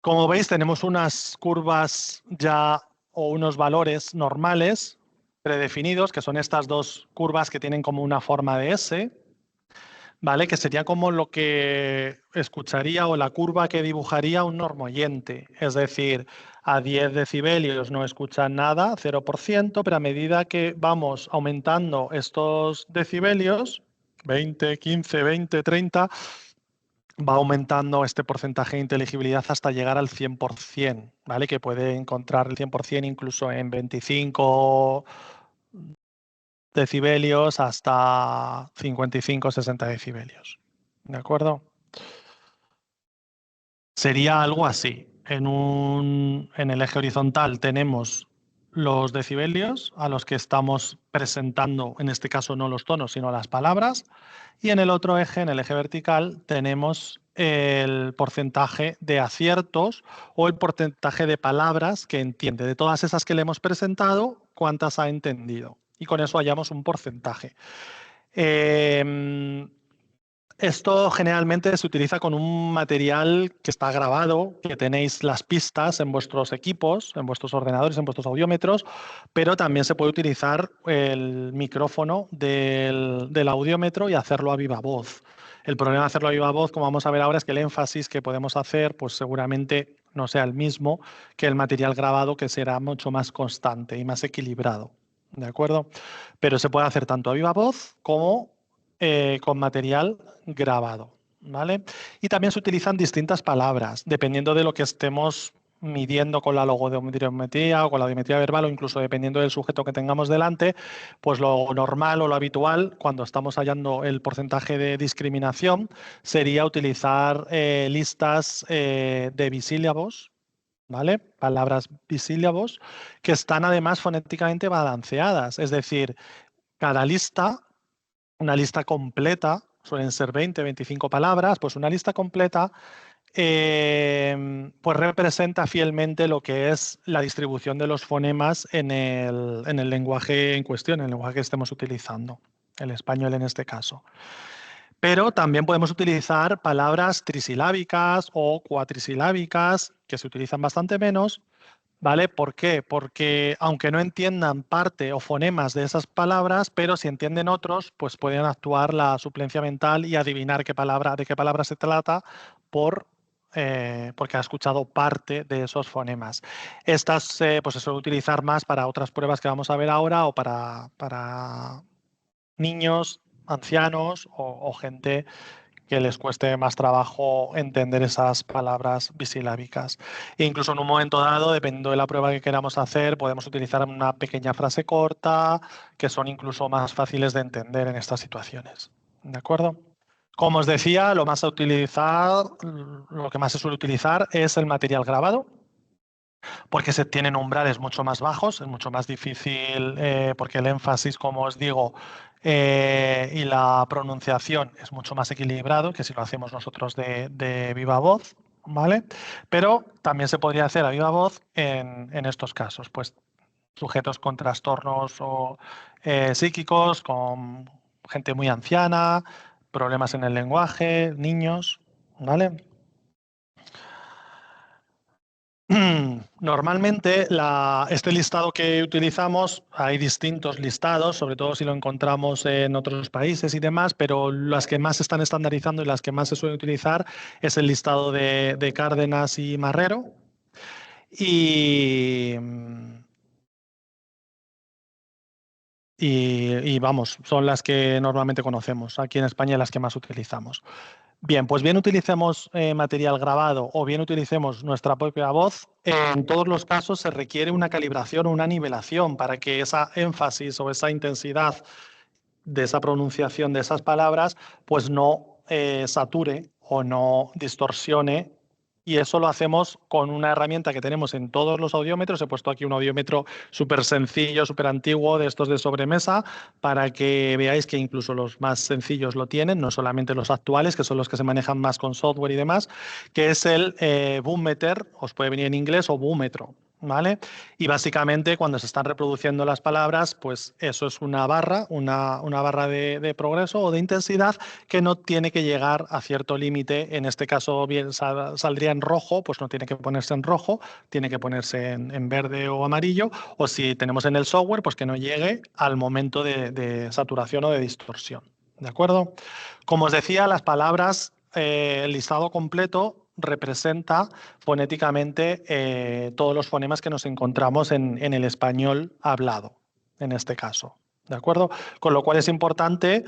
Como veis, tenemos unas curvas ya o unos valores normales predefinidos, que son estas dos curvas que tienen como una forma de S, ¿vale? Que sería como lo que escucharía o la curva que dibujaría un normoyente. Es decir, a 10 decibelios no escuchan nada, 0%, pero a medida que vamos aumentando estos decibelios, 20, 15, 20, 30, va aumentando este porcentaje de inteligibilidad hasta llegar al 100%, ¿vale? Que puede encontrar el 100% incluso en 25 decibelios hasta 55, 60 decibelios. ¿De acuerdo? Sería algo así. En el eje horizontal tenemos los decibelios a los que estamos presentando, en este caso no los tonos, sino las palabras. Y en el otro eje, en el eje vertical, tenemos el porcentaje de aciertos o el porcentaje de palabras que entiende. De todas esas que le hemos presentado, ¿cuántas ha entendido? Y con eso hallamos un porcentaje. Esto generalmente se utiliza con un material que está grabado, que tenéis las pistas en vuestros equipos, en vuestros ordenadores, en vuestros audiómetros, pero también se puede utilizar el micrófono del audiómetro y hacerlo a viva voz. El problema de hacerlo a viva voz, como vamos a ver ahora, es que el énfasis que podemos hacer, pues seguramente no sea el mismo que el material grabado, que será mucho más constante y más equilibrado. ¿De acuerdo? Pero se puede hacer tanto a viva voz como con material grabado, ¿vale? Y también se utilizan distintas palabras, dependiendo de lo que estemos midiendo con la logodiometría o con la audiometría verbal, o incluso dependiendo del sujeto que tengamos delante, pues lo normal o lo habitual, cuando estamos hallando el porcentaje de discriminación, sería utilizar listas de bisílabos, ¿vale? Palabras bisílabos, que están además fonéticamente balanceadas, es decir, cada lista, una lista completa, suelen ser 20, 25 palabras, pues una lista completa pues representa fielmente lo que es la distribución de los fonemas en el lenguaje en cuestión, en el lenguaje que estemos utilizando, el español en este caso. Pero también podemos utilizar palabras trisilábicas o cuatrisilábicas, que se utilizan bastante menos, ¿vale? ¿Por qué? Porque aunque no entiendan parte o fonemas de esas palabras, pero si entienden otros, pues pueden actuar la suplencia mental y adivinar de qué palabra se trata porque ha escuchado parte de esos fonemas. Estas pues se suele utilizar más para otras pruebas que vamos a ver ahora o para niños, ancianos o gente que les cueste más trabajo entender esas palabras bisilábicas. E incluso en un momento dado, dependiendo de la prueba que queramos hacer, podemos utilizar una pequeña frase corta, que son incluso más fáciles de entender en estas situaciones. ¿De acuerdo? Como os decía, lo que más se suele utilizar es el material grabado, porque se tienen umbrales mucho más bajos, es mucho más difícil, porque el énfasis, como os digo, y la pronunciación es mucho más equilibrado que si lo hacemos nosotros de viva voz, ¿vale? Pero también se podría hacer a viva voz en estos casos, pues sujetos con trastornos o, psíquicos, con gente muy anciana, problemas en el lenguaje, niños, ¿vale? Normalmente este listado que utilizamos, hay distintos listados, sobre todo si lo encontramos en otros países y demás, pero las que más se están estandarizando y las que más se suelen utilizar es el listado de Cárdenas y Marrero. Y, y vamos, son las que normalmente conocemos. Aquí en España las que más utilizamos. Bien, pues bien utilicemos material grabado o bien utilicemos nuestra propia voz, en todos los casos se requiere una calibración o una nivelación para que esa énfasis o esa intensidad de esa pronunciación de esas palabras pues no sature o no distorsione. Y eso lo hacemos con una herramienta que tenemos en todos los audiómetros. He puesto aquí un audiómetro súper sencillo, súper antiguo, de estos de sobremesa, para que veáis que incluso los más sencillos lo tienen, no solamente los actuales, que son los que se manejan más con software y demás, que es el boom meter, os puede venir en inglés, o búmetro. ¿Vale? Y básicamente cuando se están reproduciendo las palabras, pues eso es una barra, una barra de progreso o de intensidad que no tiene que llegar a cierto límite. En este caso bien saldría en rojo, pues no tiene que ponerse en rojo, tiene que ponerse en verde o amarillo, o si tenemos en el software, pues que no llegue al momento de saturación o de distorsión. ¿De acuerdo? Como os decía, las palabras, el listado completo representa fonéticamente todos los fonemas que nos encontramos en el español hablado, en este caso. ¿De acuerdo? Con lo cual es importante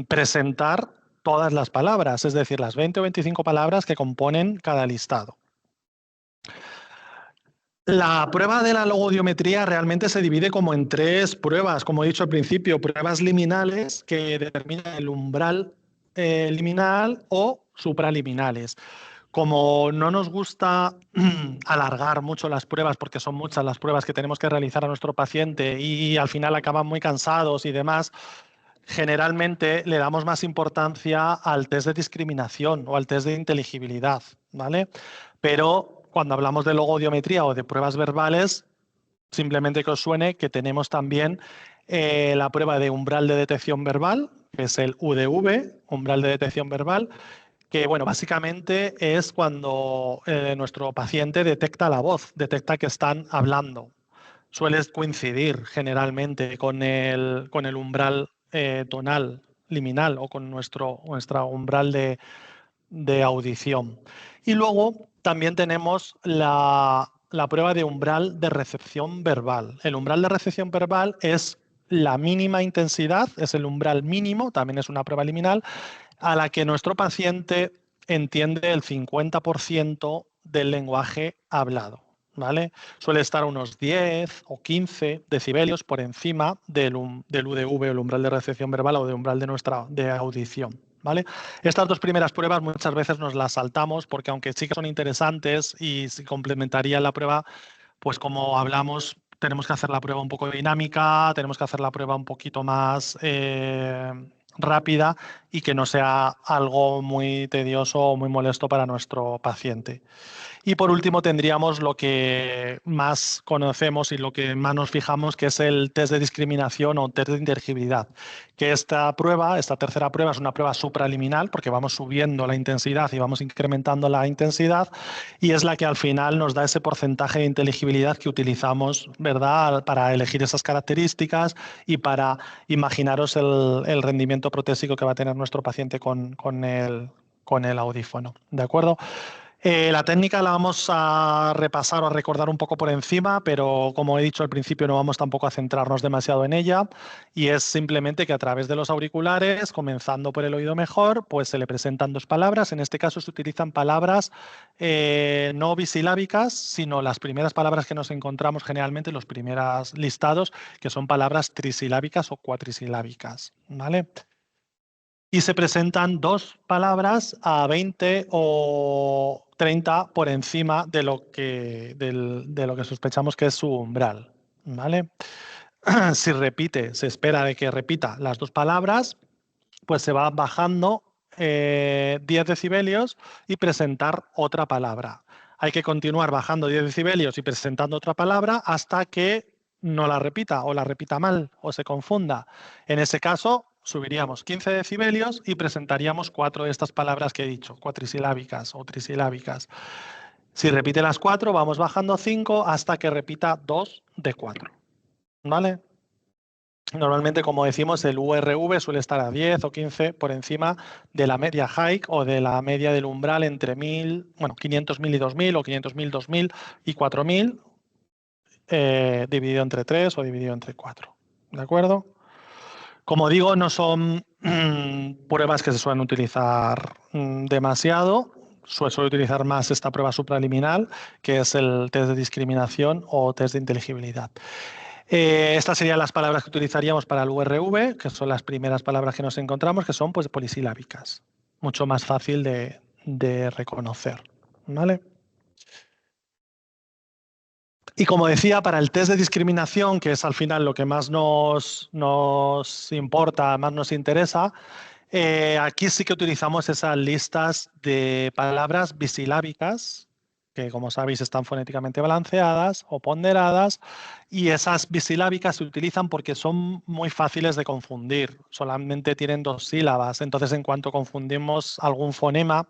presentar todas las palabras, es decir, las 20 o 25 palabras que componen cada listado. La prueba de la logodiometría realmente se divide como en tres pruebas, como he dicho al principio, pruebas liminales que determinan el umbral liminal o supraliminales. Como no nos gusta alargar mucho las pruebas, porque son muchas las pruebas que tenemos que realizar a nuestro paciente y al final acaban muy cansados y demás, generalmente le damos más importancia al test de discriminación o al test de inteligibilidad, ¿vale? Pero cuando hablamos de logodiometría o de pruebas verbales, simplemente que os suene que tenemos también la prueba de umbral de detección verbal, que es el UDV, umbral de detección verbal, que bueno, básicamente es cuando nuestro paciente detecta la voz, detecta que están hablando. Suele coincidir generalmente con el umbral tonal, liminal o con nuestra umbral de audición. Y luego también tenemos la prueba de umbral de recepción verbal. El umbral de recepción verbal es la mínima intensidad, es el umbral mínimo, también es una prueba liminal, a la que nuestro paciente entiende el 50% del lenguaje hablado. ¿Vale? Suele estar a unos 10 o 15 decibelios por encima del UDV, el umbral de recepción verbal, o del umbral de audición. ¿Vale? Estas dos primeras pruebas muchas veces nos las saltamos porque aunque sí que son interesantes y se complementarían la prueba, pues como hablamos, tenemos que hacer la prueba un poco dinámica, tenemos que hacer la prueba un poquito más rápida y que no sea algo muy tedioso o muy molesto para nuestro paciente. Y por último tendríamos lo que más conocemos y lo que más nos fijamos, que es el test de discriminación o test de inteligibilidad. Que esta prueba, esta tercera prueba, es una prueba supraliminal porque vamos subiendo la intensidad y vamos incrementando la intensidad, y es la que al final nos da ese porcentaje de inteligibilidad que utilizamos, ¿verdad?, para elegir esas características y para imaginaros el rendimiento protésico que va a tener nuestro paciente con el audífono. ¿De acuerdo? La técnica la vamos a repasar o a recordar un poco por encima, pero como he dicho al principio, no vamos tampoco a centrarnos demasiado en ella, y es simplemente que a través de los auriculares, comenzando por el oído mejor, pues se le presentan dos palabras. En este caso se utilizan palabras no bisilábicas, sino las primeras palabras que nos encontramos generalmente, los primeros listados, que son palabras trisilábicas o cuatrisilábicas, ¿vale? Y se presentan dos palabras a 20 o 30 por encima de lo que sospechamos que es su umbral, ¿vale? Si repite, se espera de que repita las dos palabras, pues se va bajando 10 decibelios y presentar otra palabra. Hay que continuar bajando 10 decibelios y presentando otra palabra hasta que no la repita o la repita mal o se confunda. En ese caso, subiríamos 15 decibelios y presentaríamos 4 de estas palabras que he dicho, cuatrisilábicas o trisilábicas. Si repite las 4, vamos bajando 5 hasta que repita 2 de 4. ¿Vale? Normalmente, como decimos, el URV suele estar a 10 o 15 por encima de la media hike o de la media del umbral entre 500.000 y 2.000 o 500.000, 2.000 y 4.000 dividido entre 3 o dividido entre 4. ¿De acuerdo? Como digo, no son pruebas que se suelen utilizar demasiado. Suele utilizar más esta prueba supraliminal, que es el test de discriminación o test de inteligibilidad. Estas serían las palabras que utilizaríamos para el URV, que son las primeras palabras que nos encontramos, que son pues, polisilábicas. Mucho más fácil de reconocer. ¿Vale? Y como decía, para el test de discriminación, que es al final lo que más nos importa, más nos interesa, aquí sí que utilizamos esas listas de palabras bisilábicas, que como sabéis están fonéticamente balanceadas o ponderadas, y esas bisilábicas se utilizan porque son muy fáciles de confundir, solamente tienen 2 sílabas, entonces en cuanto confundimos algún fonema,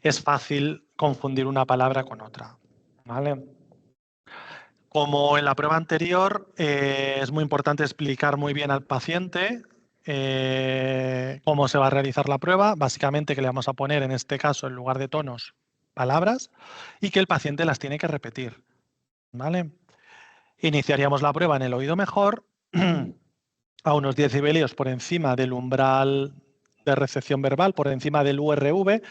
es fácil confundir una palabra con otra. ¿Vale? Como en la prueba anterior, es muy importante explicar muy bien al paciente cómo se va a realizar la prueba. Básicamente que le vamos a poner, en este caso, en lugar de tonos, palabras y que el paciente las tiene que repetir. ¿Vale? Iniciaríamos la prueba en el oído mejor a unos 10 decibelios por encima del umbral de recepción verbal, por encima del URV,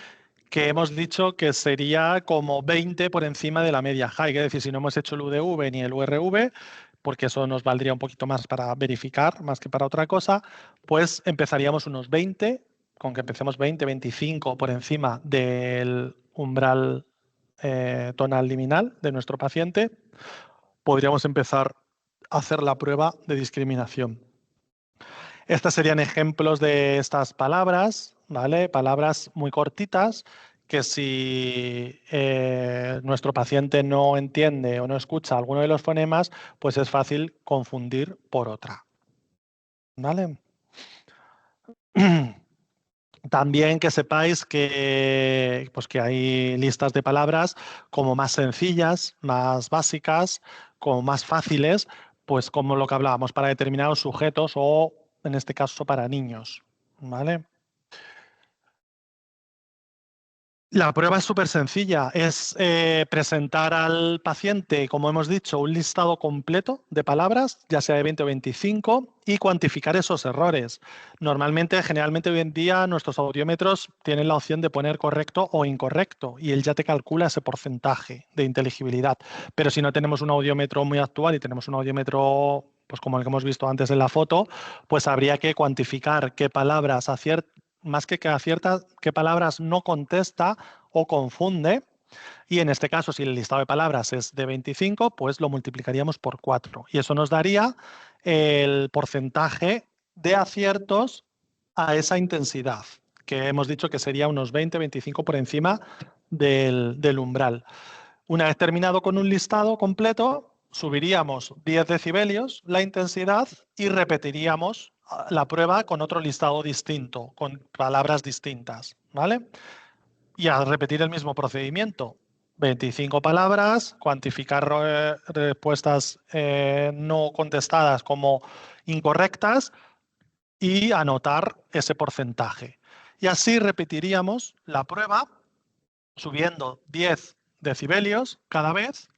que hemos dicho que sería como 20 por encima de la media high. Es decir, si no hemos hecho el UDV ni el URV, porque eso nos valdría un poquito más para verificar, más que para otra cosa, pues empezaríamos unos 20, con que empecemos 20, 25 por encima del umbral tonal liminal de nuestro paciente, podríamos empezar a hacer la prueba de discriminación. Estos serían ejemplos de estas palabras, ¿vale? Palabras muy cortitas que si nuestro paciente no entiende o no escucha alguno de los fonemas, pues es fácil confundir por otra. ¿Vale? También que sepáis que, pues que hay listas de palabras como más sencillas, más básicas, como más fáciles, pues como lo que hablábamos, para determinados sujetos o, en este caso, para niños. ¿Vale? La prueba es súper sencilla, es presentar al paciente, como hemos dicho, un listado completo de palabras, ya sea de 20 o 25, y cuantificar esos errores. Generalmente hoy en día nuestros audiómetros tienen la opción de poner correcto o incorrecto y él ya te calcula ese porcentaje de inteligibilidad. Pero si no tenemos un audiómetro muy actual y tenemos un audiómetro pues como el que hemos visto antes en la foto, pues habría que cuantificar qué palabras más que acierta, qué palabras no contesta o confunde. Y en este caso, si el listado de palabras es de 25, pues lo multiplicaríamos por 4. Y eso nos daría el porcentaje de aciertos a esa intensidad, que hemos dicho que sería unos 20-25 por encima del umbral. Una vez terminado con un listado completo, subiríamos 10 decibelios la intensidad y repetiríamos la prueba con otro listado distinto, con palabras distintas, ¿vale? Y al repetir el mismo procedimiento, 25 palabras, cuantificar respuestas no contestadas como incorrectas y anotar ese porcentaje. Y así repetiríamos la prueba subiendo 10 decibelios cada vez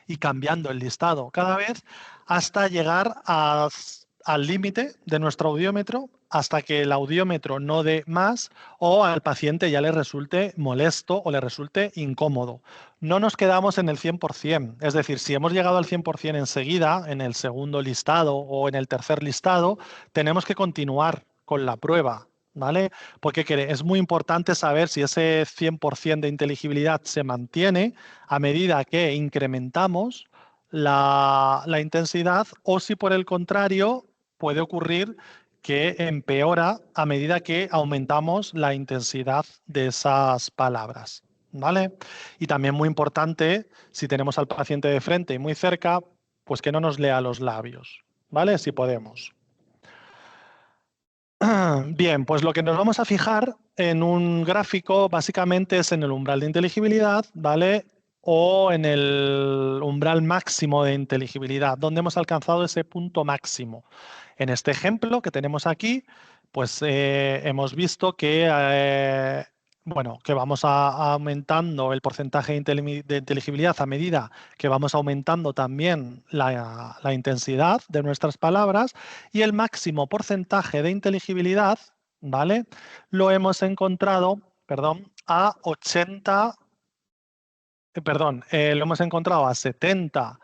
y cambiando el listado cada vez hasta llegar al límite de nuestro audiómetro, hasta que el audiómetro no dé más o al paciente ya le resulte molesto o le resulte incómodo. No nos quedamos en el 100%, es decir, si hemos llegado al 100% enseguida, en el segundo listado o en el tercer listado, tenemos que continuar con la prueba, ¿vale? Porque es muy importante saber si ese 100% de inteligibilidad se mantiene a medida que incrementamos la intensidad o si por el contrario puede ocurrir que empeora a medida que aumentamos la intensidad de esas palabras, ¿vale? Y también muy importante, si tenemos al paciente de frente y muy cerca, pues que no nos lea los labios, ¿vale? Si podemos. Bien, pues lo que nos vamos a fijar en un gráfico básicamente es en el umbral de inteligibilidad, ¿vale? O en el umbral máximo de inteligibilidad, donde hemos alcanzado ese punto máximo. En este ejemplo que tenemos aquí, pues hemos visto que, bueno, que vamos aumentando el porcentaje de inteligibilidad a medida que vamos aumentando también la intensidad de nuestras palabras y el máximo porcentaje de inteligibilidad, ¿vale? Lo hemos encontrado, perdón, a 80, lo hemos encontrado a 70,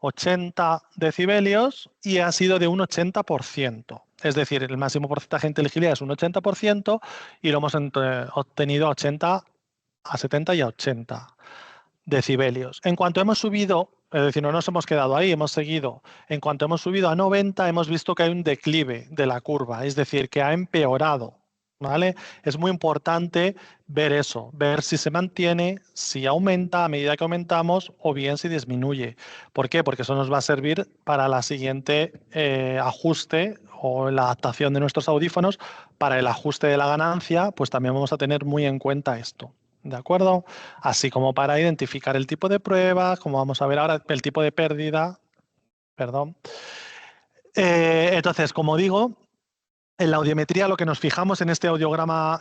80 decibelios y ha sido de un 80%. Es decir, el máximo porcentaje de inteligibilidad es un 80% y lo hemos obtenido a 70 y a 80 decibelios. En cuanto hemos subido, es decir, no nos hemos quedado ahí, hemos seguido. En cuanto hemos subido a 90, hemos visto que hay un declive de la curva, es decir, que ha empeorado, ¿vale? Es muy importante ver eso, ver si se mantiene, si aumenta a medida que aumentamos o bien si disminuye. ¿Por qué? Porque eso nos va a servir para la siguiente ajuste o la adaptación de nuestros audífonos. Para el ajuste de la ganancia, pues también vamos a tener muy en cuenta esto. ¿De acuerdo? Así como para identificar el tipo de prueba, como vamos a ver ahora, el tipo de pérdida. Perdón. Entonces, como digo, en la audiometría lo que nos fijamos en este audiograma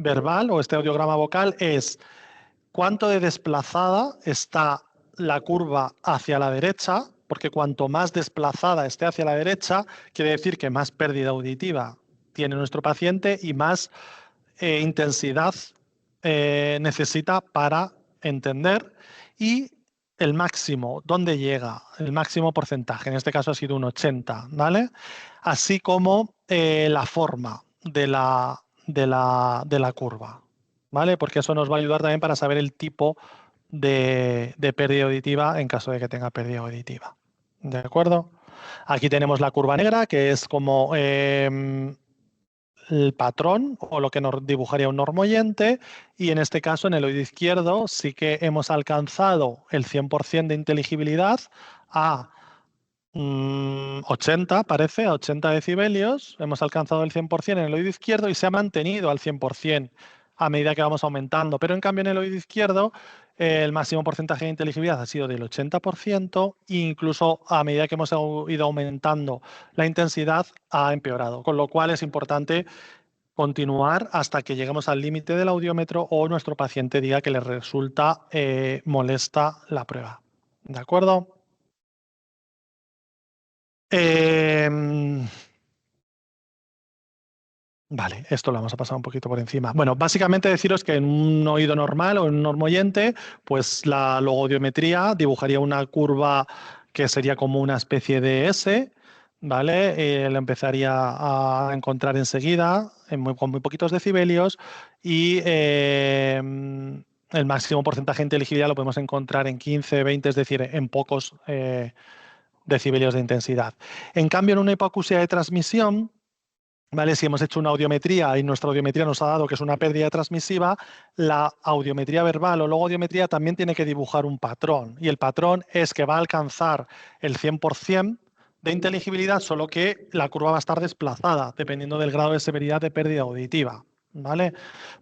verbal o este audiograma vocal es cuánto de desplazada está la curva hacia la derecha, porque cuanto más desplazada esté hacia la derecha, quiere decir que más pérdida auditiva tiene nuestro paciente y más intensidad necesita para entender y el máximo, ¿dónde llega? El máximo porcentaje, en este caso ha sido un 80, ¿vale? Así como la forma de la curva, ¿vale? Porque eso nos va a ayudar también para saber el tipo de pérdida auditiva en caso de que tenga pérdida auditiva, ¿de acuerdo? Aquí tenemos la curva negra, que es como el patrón o lo que nos dibujaría un normoyente y en este caso en el oído izquierdo sí que hemos alcanzado el 100% de inteligibilidad a 80, parece, a 80 decibelios. Hemos alcanzado el 100% en el oído izquierdo y se ha mantenido al 100% a medida que vamos aumentando. Pero en cambio en el oído izquierdo el máximo porcentaje de inteligibilidad ha sido del 80% e incluso a medida que hemos ido aumentando la intensidad ha empeorado. Con lo cual es importante continuar hasta que lleguemos al límite del audiómetro o nuestro paciente diga que le resulta molesta la prueba. ¿De acuerdo? Vale, esto lo vamos a pasar un poquito por encima. Bueno, básicamente deciros que en un oído normal o en un normoyente, pues la logodiometría dibujaría una curva que sería como una especie de S, ¿vale? Lo empezaría a encontrar enseguida con muy poquitos decibelios y el máximo porcentaje de inteligibilidad lo podemos encontrar en 15, 20, es decir, en pocos decibelios de intensidad. En cambio, en una hipoacusia de transmisión, ¿vale? Si hemos hecho una audiometría y nuestra audiometría nos ha dado que es una pérdida transmisiva, la audiometría verbal o logodiometría también tiene que dibujar un patrón. Y el patrón es que va a alcanzar el 100% de inteligibilidad, solo que la curva va a estar desplazada, dependiendo del grado de severidad de pérdida auditiva. ¿Vale?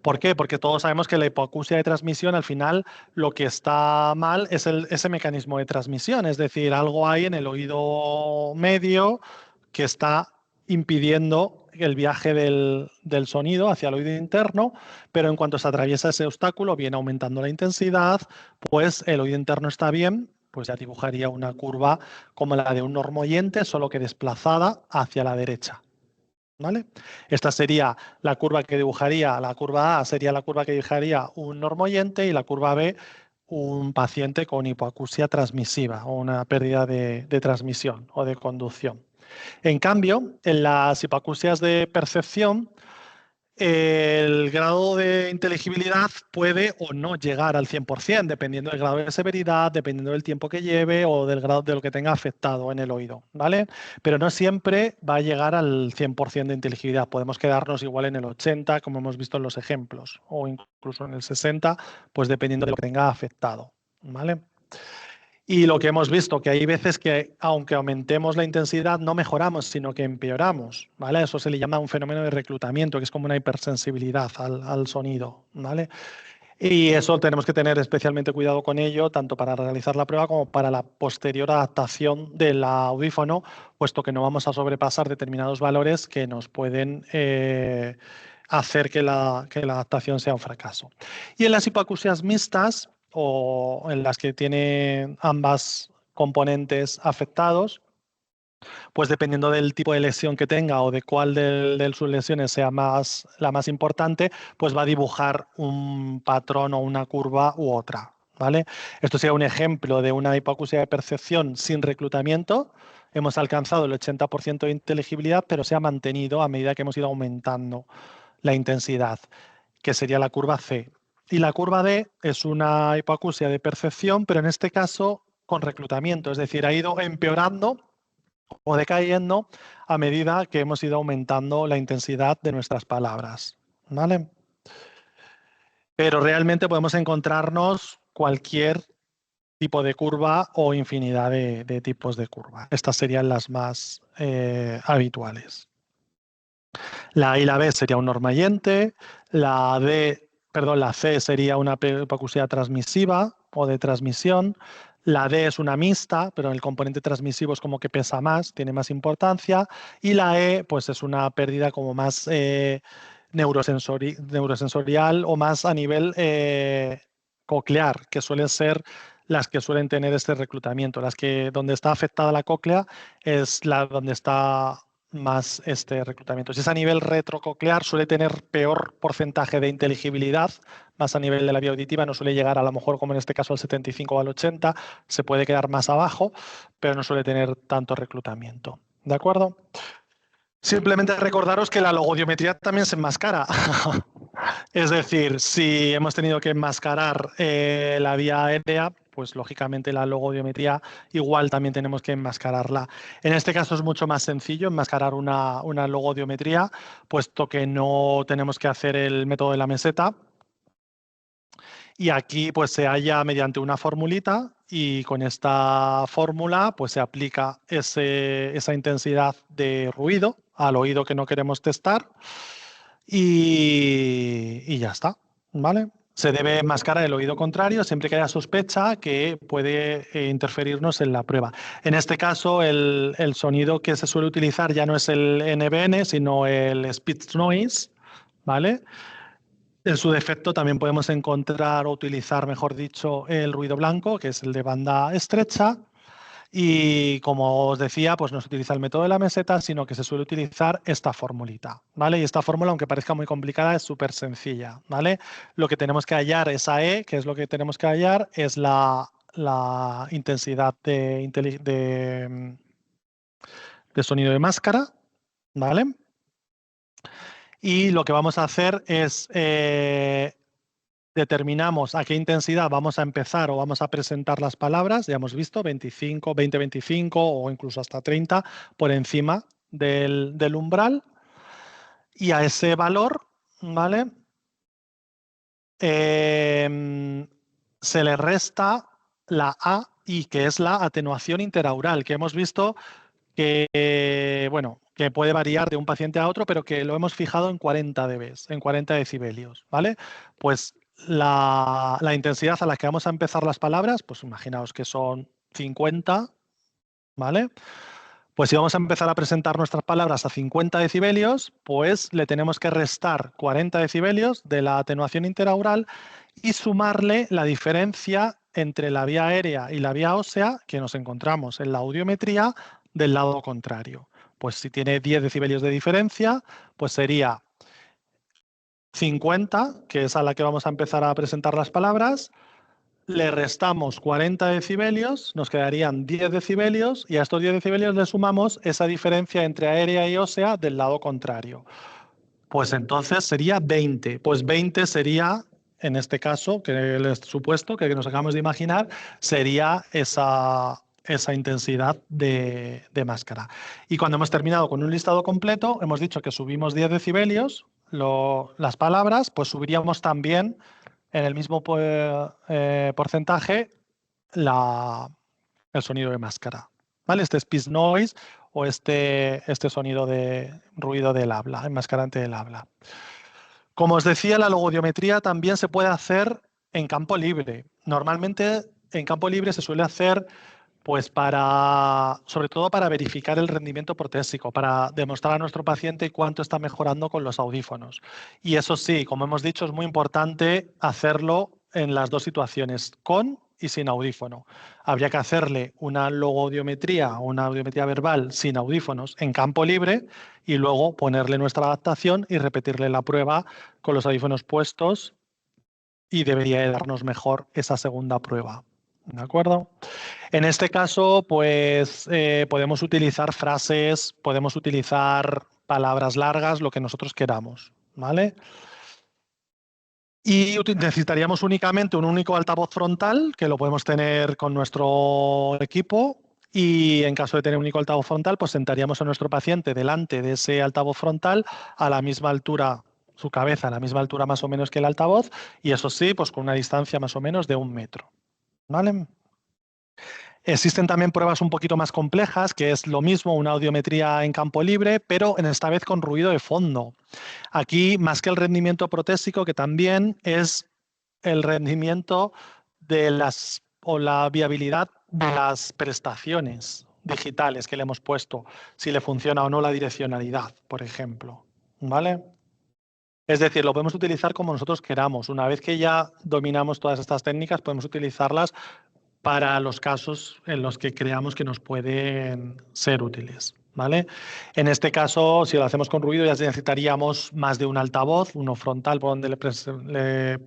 ¿Por qué? Porque todos sabemos que la hipoacusia de transmisión, al final, lo que está mal es ese mecanismo de transmisión. Es decir, algo hay en el oído medio que está impidiendo el viaje del sonido hacia el oído interno, pero en cuanto se atraviesa ese obstáculo, viene aumentando la intensidad, pues el oído interno está bien, pues ya dibujaría una curva como la de un normoyente, solo que desplazada hacia la derecha. ¿Vale? Esta sería la curva que dibujaría, la curva A sería la curva que dibujaría un normoyente y la curva B un paciente con hipoacusia transmisiva o una pérdida de transmisión o de conducción. En cambio, en las hipoacusias de percepción, El grado de inteligibilidad puede o no llegar al 100%, dependiendo del grado de severidad, dependiendo del tiempo que lleve o del grado de lo que tenga afectado en el oído, ¿vale? Pero no siempre va a llegar al 100% de inteligibilidad. Podemos quedarnos igual en el 80%, como hemos visto en los ejemplos, o incluso en el 60%, pues dependiendo de lo que tenga afectado, ¿vale? Y lo que hemos visto, que hay veces que aunque aumentemos la intensidad no mejoramos, sino que empeoramos, ¿vale? Eso se le llama un fenómeno de reclutamiento, que es como una hipersensibilidad al sonido, ¿vale? Y eso tenemos que tener especialmente cuidado con ello, tanto para realizar la prueba como para la posterior adaptación del audífono, puesto que no vamos a sobrepasar determinados valores que nos pueden hacer que la adaptación sea un fracaso. Y en las hipoacusias mixtas, o en las que tiene ambas componentes afectados, pues dependiendo del tipo de lesión que tenga o de cuál de sus lesiones sea la más importante, pues va a dibujar un patrón o una curva u otra, ¿vale? Esto sería un ejemplo de una hipoacusia de percepción sin reclutamiento. Hemos alcanzado el 80% de inteligibilidad, pero se ha mantenido a medida que hemos ido aumentando la intensidad, que sería la curva C. Y la curva D es una hipoacusia de percepción, pero en este caso con reclutamiento, es decir, ha ido empeorando o decayendo a medida que hemos ido aumentando la intensidad de nuestras palabras, ¿vale? Pero realmente podemos encontrarnos cualquier tipo de curva o infinidad de tipos de curva. Estas serían las más habituales. La A y la B sería un normayente, la C sería una hipoacusia transmisiva o de transmisión, la D es una mixta, pero el componente transmisivo es como que pesa más, tiene más importancia, y la E pues es una pérdida como más neurosensorial o más a nivel coclear, que suelen ser las que suelen tener este reclutamiento. Las que donde está afectada la cóclea es la donde está más este reclutamiento. Si es a nivel retrococlear, suele tener peor porcentaje de inteligibilidad, más a nivel de la vía auditiva, no suele llegar a lo mejor como en este caso al 75 o al 80, se puede quedar más abajo, pero no suele tener tanto reclutamiento. ¿De acuerdo? Simplemente recordaros que la logodiometría también se enmascara. Es decir, si hemos tenido que enmascarar la vía aérea, pues lógicamente la logodiometría igual también tenemos que enmascararla. En este caso es mucho más sencillo enmascarar una logodiometría, puesto que no tenemos que hacer el método de la meseta. Y aquí pues se halla mediante una formulita y con esta fórmula pues se aplica esa intensidad de ruido al oído que no queremos testar y ya está, ¿vale? Se debe enmascarar el oído contrario siempre que haya sospecha que puede interferirnos en la prueba. En este caso, el sonido que se suele utilizar ya no es el NBN, sino el speech noise, ¿vale? En su defecto también podemos encontrar o utilizar, mejor dicho, el ruido blanco, que es el de banda estrecha. Y como os decía, pues no se utiliza el método de la meseta, sino que se suele utilizar esta formulita, ¿vale? Y esta fórmula, aunque parezca muy complicada, es súper sencilla, ¿vale? Lo que tenemos que hallar, esa E, que es lo que tenemos que hallar, es la intensidad de sonido de máscara, ¿vale? Y lo que vamos a hacer es determinamos a qué intensidad vamos a empezar o vamos a presentar las palabras, ya hemos visto 25, 20, 25 o incluso hasta 30 por encima del umbral, y a ese valor, ¿vale? Se le resta la A I, que es la atenuación interaural, que hemos visto que, bueno, que puede variar de un paciente a otro, pero que lo hemos fijado en 40 dB, en 40 decibelios, ¿vale? Pues la intensidad a la que vamos a empezar las palabras, pues imaginaos que son 50, ¿vale? Pues si vamos a empezar a presentar nuestras palabras a 50 decibelios, pues le tenemos que restar 40 decibelios de la atenuación interaural y sumarle la diferencia entre la vía aérea y la vía ósea que nos encontramos en la audiometría del lado contrario. Pues si tiene 10 decibelios de diferencia, pues sería 50, que es a la que vamos a empezar a presentar las palabras, le restamos 40 decibelios, nos quedarían 10 decibelios y a estos 10 decibelios le sumamos esa diferencia entre aérea y ósea del lado contrario. Pues entonces sería 20. Pues 20 sería, en este caso, que el supuesto que nos acabamos de imaginar, sería esa intensidad de máscara. Y cuando hemos terminado con un listado completo, hemos dicho que subimos 10 decibelios, las palabras, pues subiríamos también en el mismo porcentaje el sonido de máscara. ¿Vale? Este speech noise o este sonido de ruido del habla, enmascarante del habla. Como os decía, la logodiometría también se puede hacer en campo libre. Normalmente en campo libre se suele hacer pues sobre todo para verificar el rendimiento protésico, para demostrar a nuestro paciente cuánto está mejorando con los audífonos. Y eso sí, como hemos dicho, es muy importante hacerlo en las dos situaciones, con y sin audífono. Habría que hacerle una logodiometría o una audiometría verbal sin audífonos en campo libre y luego ponerle nuestra adaptación y repetirle la prueba con los audífonos puestos, y debería darnos mejor esa segunda prueba. ¿De acuerdo? En este caso, pues podemos utilizar frases, podemos utilizar palabras largas, lo que nosotros queramos, ¿vale? Y necesitaríamos únicamente un único altavoz frontal, que lo podemos tener con nuestro equipo, y en caso de tener un único altavoz frontal, pues sentaríamos a nuestro paciente delante de ese altavoz frontal a la misma altura, su cabeza a la misma altura más o menos que el altavoz, y eso sí, pues con una distancia más o menos de 1 metro, ¿vale? Existen también pruebas un poquito más complejas, que es lo mismo, una audiometría en campo libre, pero en esta vez con ruido de fondo. Aquí, más que el rendimiento protésico, que también es el rendimiento o la viabilidad de las prestaciones digitales que le hemos puesto, si le funciona o no la direccionalidad, por ejemplo. ¿Vale? Es decir, lo podemos utilizar como nosotros queramos. Una vez que ya dominamos todas estas técnicas, podemos utilizarlas para los casos en los que creamos que nos pueden ser útiles. ¿Vale? En este caso, si lo hacemos con ruido, ya necesitaríamos más de un altavoz, uno frontal por donde le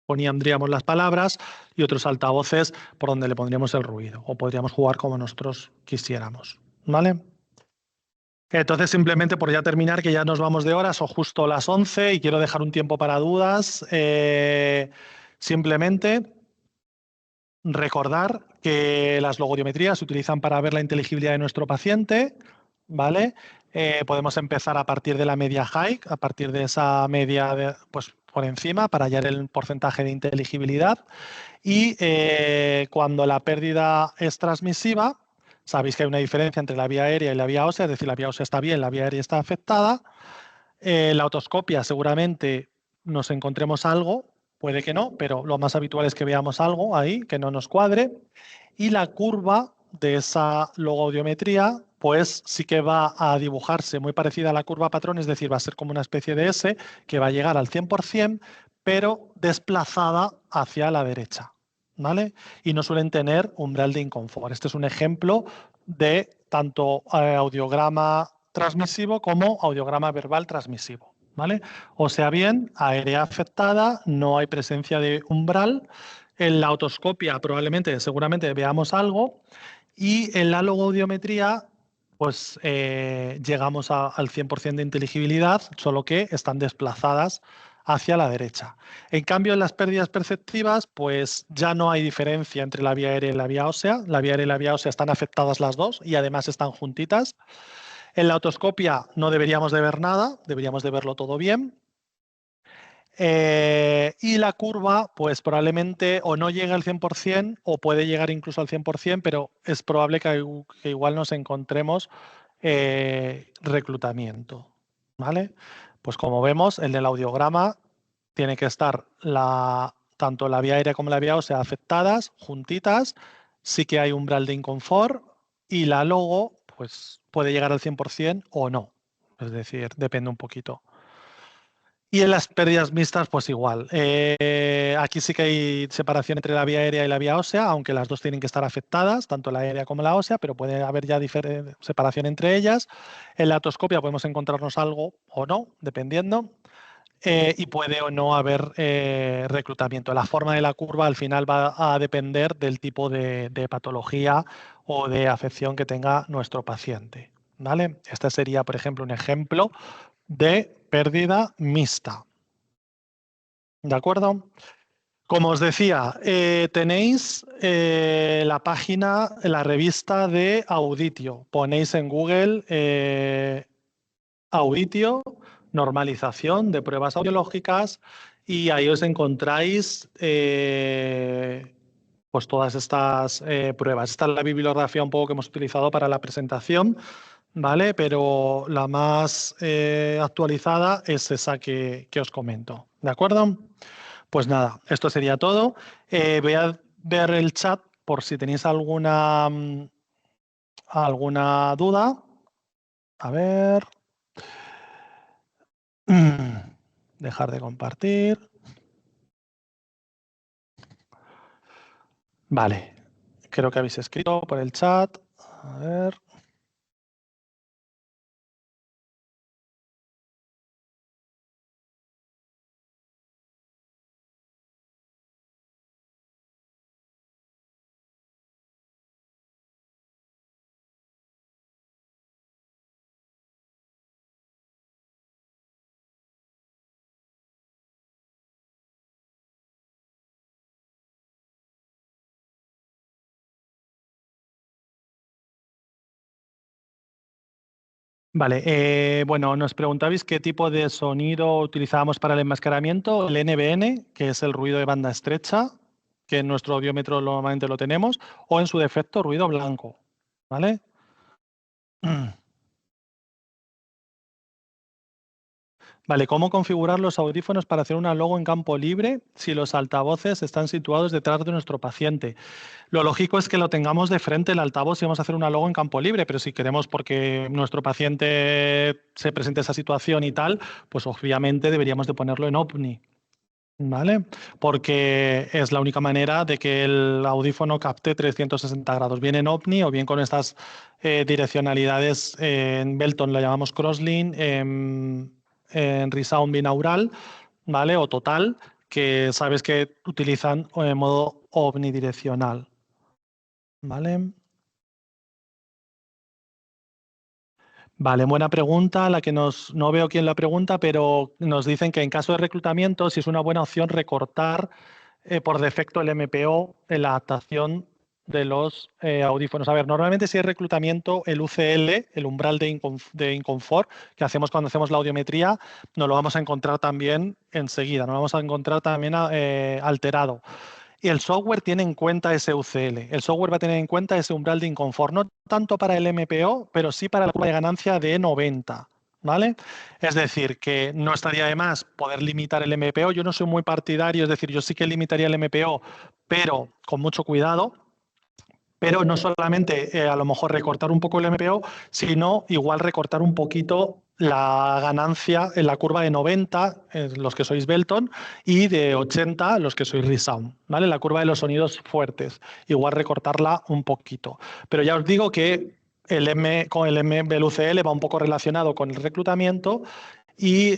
pondríamos las palabras y otros altavoces por donde le pondríamos el ruido, o podríamos jugar como nosotros quisiéramos. ¿Vale? Entonces, simplemente por ya terminar, que ya nos vamos de horas, o justo las 11, y quiero dejar un tiempo para dudas, simplemente recordar que las logodiometrías se utilizan para ver la inteligibilidad de nuestro paciente, ¿vale? Podemos empezar a partir de la media high, a partir de esa media pues por encima, para hallar el porcentaje de inteligibilidad. Y cuando la pérdida es transmisiva, sabéis que hay una diferencia entre la vía aérea y la vía ósea, es decir, la vía ósea está bien, la vía aérea está afectada. La otoscopia seguramente nos encontremos algo, puede que no, pero lo más habitual es que veamos algo ahí que no nos cuadre. Y la curva de esa logoaudiometría, pues sí que va a dibujarse muy parecida a la curva patrón, es decir, va a ser como una especie de S que va a llegar al 100%, pero desplazada hacia la derecha, ¿vale? Y no suelen tener umbral de inconfort. Este es un ejemplo de tanto audiograma transmisivo como audiograma verbal transmisivo, ¿vale? O sea bien, aérea afectada, no hay presencia de umbral. En la otoscopia seguramente veamos algo, y en la logoaudiometría pues llegamos al 100% de inteligibilidad, solo que están desplazadas hacia la derecha. En cambio, en las pérdidas perceptivas, pues ya no hay diferencia entre la vía aérea y la vía ósea. La vía aérea y la vía ósea están afectadas las dos y además están juntitas. En la otoscopia no deberíamos de ver nada, deberíamos de verlo todo bien. Y la curva, pues probablemente o no llegue al 100% o puede llegar incluso al 100%, pero es probable que igual nos encontremos reclutamiento. ¿Vale? Pues como vemos, en el audiograma tiene que estar tanto la vía aérea como la vía ósea afectadas, juntitas, sí que hay umbral de inconfort, y la logo pues puede llegar al 100% o no. Es decir, depende un poquito. Y en las pérdidas mixtas, pues igual. Aquí sí que hay separación entre la vía aérea y la vía ósea, aunque las dos tienen que estar afectadas, tanto la aérea como la ósea, pero puede haber ya separación entre ellas. En la otoscopia podemos encontrarnos algo o no, dependiendo. Y puede o no haber reclutamiento. La forma de la curva al final va a depender del tipo de patología o de afección que tenga nuestro paciente. ¿Vale? Este sería, por ejemplo, un ejemplo de pérdida mixta. ¿De acuerdo? Como os decía, tenéis la página, la revista de Auditio. Ponéis en Google Auditio, normalización de pruebas audiológicas, y ahí os encontráis pues todas estas pruebas. Esta es la bibliografía un poco que hemos utilizado para la presentación, ¿vale? Pero la más actualizada es esa que os comento, ¿de acuerdo? Pues nada, esto sería todo. Voy a ver el chat por si tenéis alguna duda. A ver. Dejar de compartir. Vale. Creo que habéis escrito por el chat. A ver. Vale, bueno, nos preguntabais qué tipo de sonido utilizábamos para el enmascaramiento. El NBN, que es el ruido de banda estrecha, que en nuestro audiómetro normalmente lo tenemos, o en su defecto, ruido blanco. ¿Vale? Vale, ¿cómo configurar los audífonos para hacer una logo en campo libre si los altavoces están situados detrás de nuestro paciente? Lo lógico es que lo tengamos de frente el altavoz si vamos a hacer una logo en campo libre, pero si queremos porque nuestro paciente se presente esa situación y tal, pues obviamente deberíamos de ponerlo en OVNI, ¿vale? Porque es la única manera de que el audífono capte 360 grados, bien en OVNI o bien con estas direccionalidades en Belton, la llamamos crosslink, en Resound binaural, ¿vale? O total, que sabes que utilizan en modo omnidireccional, ¿vale? Vale, buena pregunta, la que no veo quién la pregunta, pero nos dicen que en caso de reclutamiento, si es una buena opción recortar por defecto el MPO en la adaptación de los audífonos. A ver, normalmente si hay reclutamiento, el UCL, el umbral de inconfort, que hacemos cuando hacemos la audiometría, nos lo vamos a encontrar también enseguida, nos lo vamos a encontrar también alterado. Y el software tiene en cuenta ese UCL. El software va a tener en cuenta ese umbral de inconfort, no tanto para el MPO, pero sí para la curva de ganancia de 90. ¿Vale? Es decir, que no estaría de más poder limitar el MPO. Yo no soy muy partidario, es decir, yo sí que limitaría el MPO, pero con mucho cuidado. Pero no solamente a lo mejor recortar un poco el MPO, sino igual recortar un poquito la ganancia en la curva de 90, los que sois Belton, y de 80, los que sois Resound, ¿vale? La curva de los sonidos fuertes, igual recortarla un poquito. Pero ya os digo que con el M del UCL va un poco relacionado con el reclutamiento y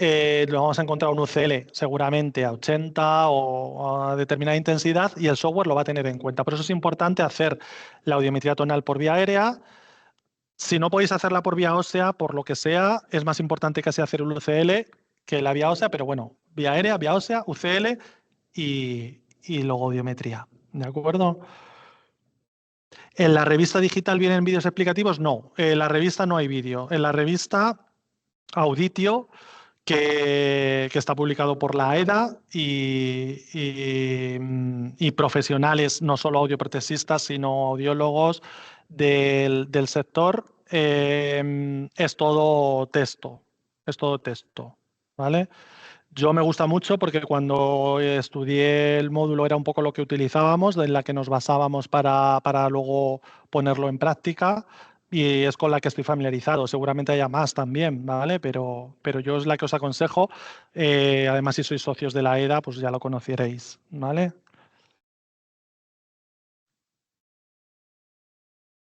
lo vamos a encontrar un UCL seguramente a 80 o a determinada intensidad y el software lo va a tener en cuenta. Por eso es importante hacer la audiometría tonal por vía aérea. Si no podéis hacerla por vía ósea, por lo que sea, es más importante casi hacer un UCL que la vía ósea, pero bueno, vía aérea, vía ósea, UCL y luego audiometría. ¿De acuerdo? ¿En la revista digital vienen vídeos explicativos? No, en la revista no hay vídeo. En la revista Auditio, que está publicado por la AEDA y profesionales, no solo audioprotesistas, sino audiólogos del sector, es todo texto, ¿vale? Yo me gusta mucho porque cuando estudié el módulo era un poco lo que utilizábamos, en la que nos basábamos para luego ponerlo en práctica y es con la que estoy familiarizado. Seguramente haya más también, ¿vale? Pero yo es la que os aconsejo. Además, si sois socios de la EDA, pues ya lo conoceréis, ¿vale?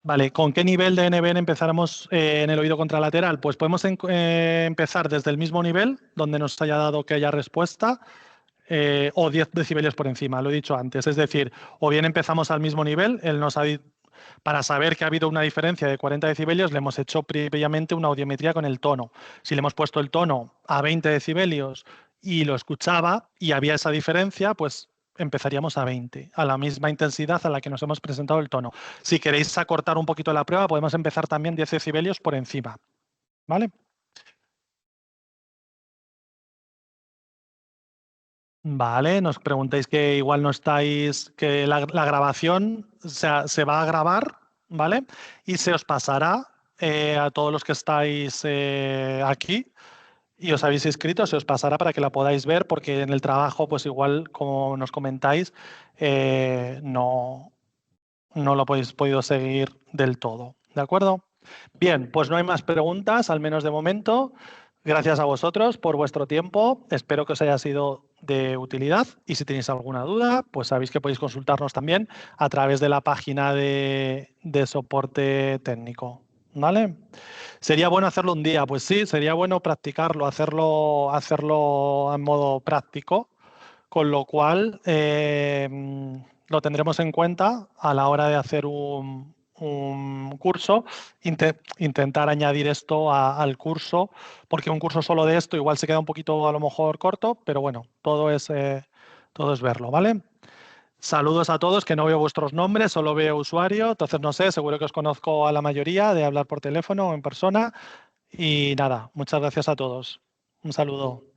Vale, ¿con qué nivel de NBN empezáramos en el oído contralateral? Pues podemos empezar desde el mismo nivel, donde nos haya dado que haya respuesta, o 10 decibelios por encima, lo he dicho antes. Es decir, o bien empezamos al mismo nivel, él nos ha Para saber que ha habido una diferencia de 40 decibelios, le hemos hecho previamente una audiometría con el tono. Si le hemos puesto el tono a 20 decibelios y lo escuchaba y había esa diferencia, pues empezaríamos a 20, a la misma intensidad a la que nos hemos presentado el tono. Si queréis acortar un poquito la prueba, podemos empezar también 10 decibelios por encima, ¿vale? Vale, nos preguntáis que igual no estáis, que la grabación se va a grabar, ¿vale? Y se os pasará a todos los que estáis aquí y os habéis inscrito, se os pasará para que la podáis ver, porque en el trabajo, pues igual, como nos comentáis, no, no lo habéis podido seguir del todo, ¿de acuerdo? Bien, pues no hay más preguntas, al menos de momento. Gracias a vosotros por vuestro tiempo. Espero que os haya sido de utilidad y si tenéis alguna duda, pues sabéis que podéis consultarnos también a través de la página de soporte técnico. ¿Vale? ¿Sería bueno hacerlo un día? Pues sí, sería bueno practicarlo, hacerlo en modo práctico, con lo cual lo tendremos en cuenta a la hora de hacer un curso, intentar añadir esto al curso, porque un curso solo de esto igual se queda un poquito a lo mejor corto, pero bueno, todo es verlo, ¿vale? Saludos a todos, que no veo vuestros nombres, solo veo usuario, entonces no sé, seguro que os conozco a la mayoría de hablar por teléfono o en persona. Y nada, muchas gracias a todos. Un saludo.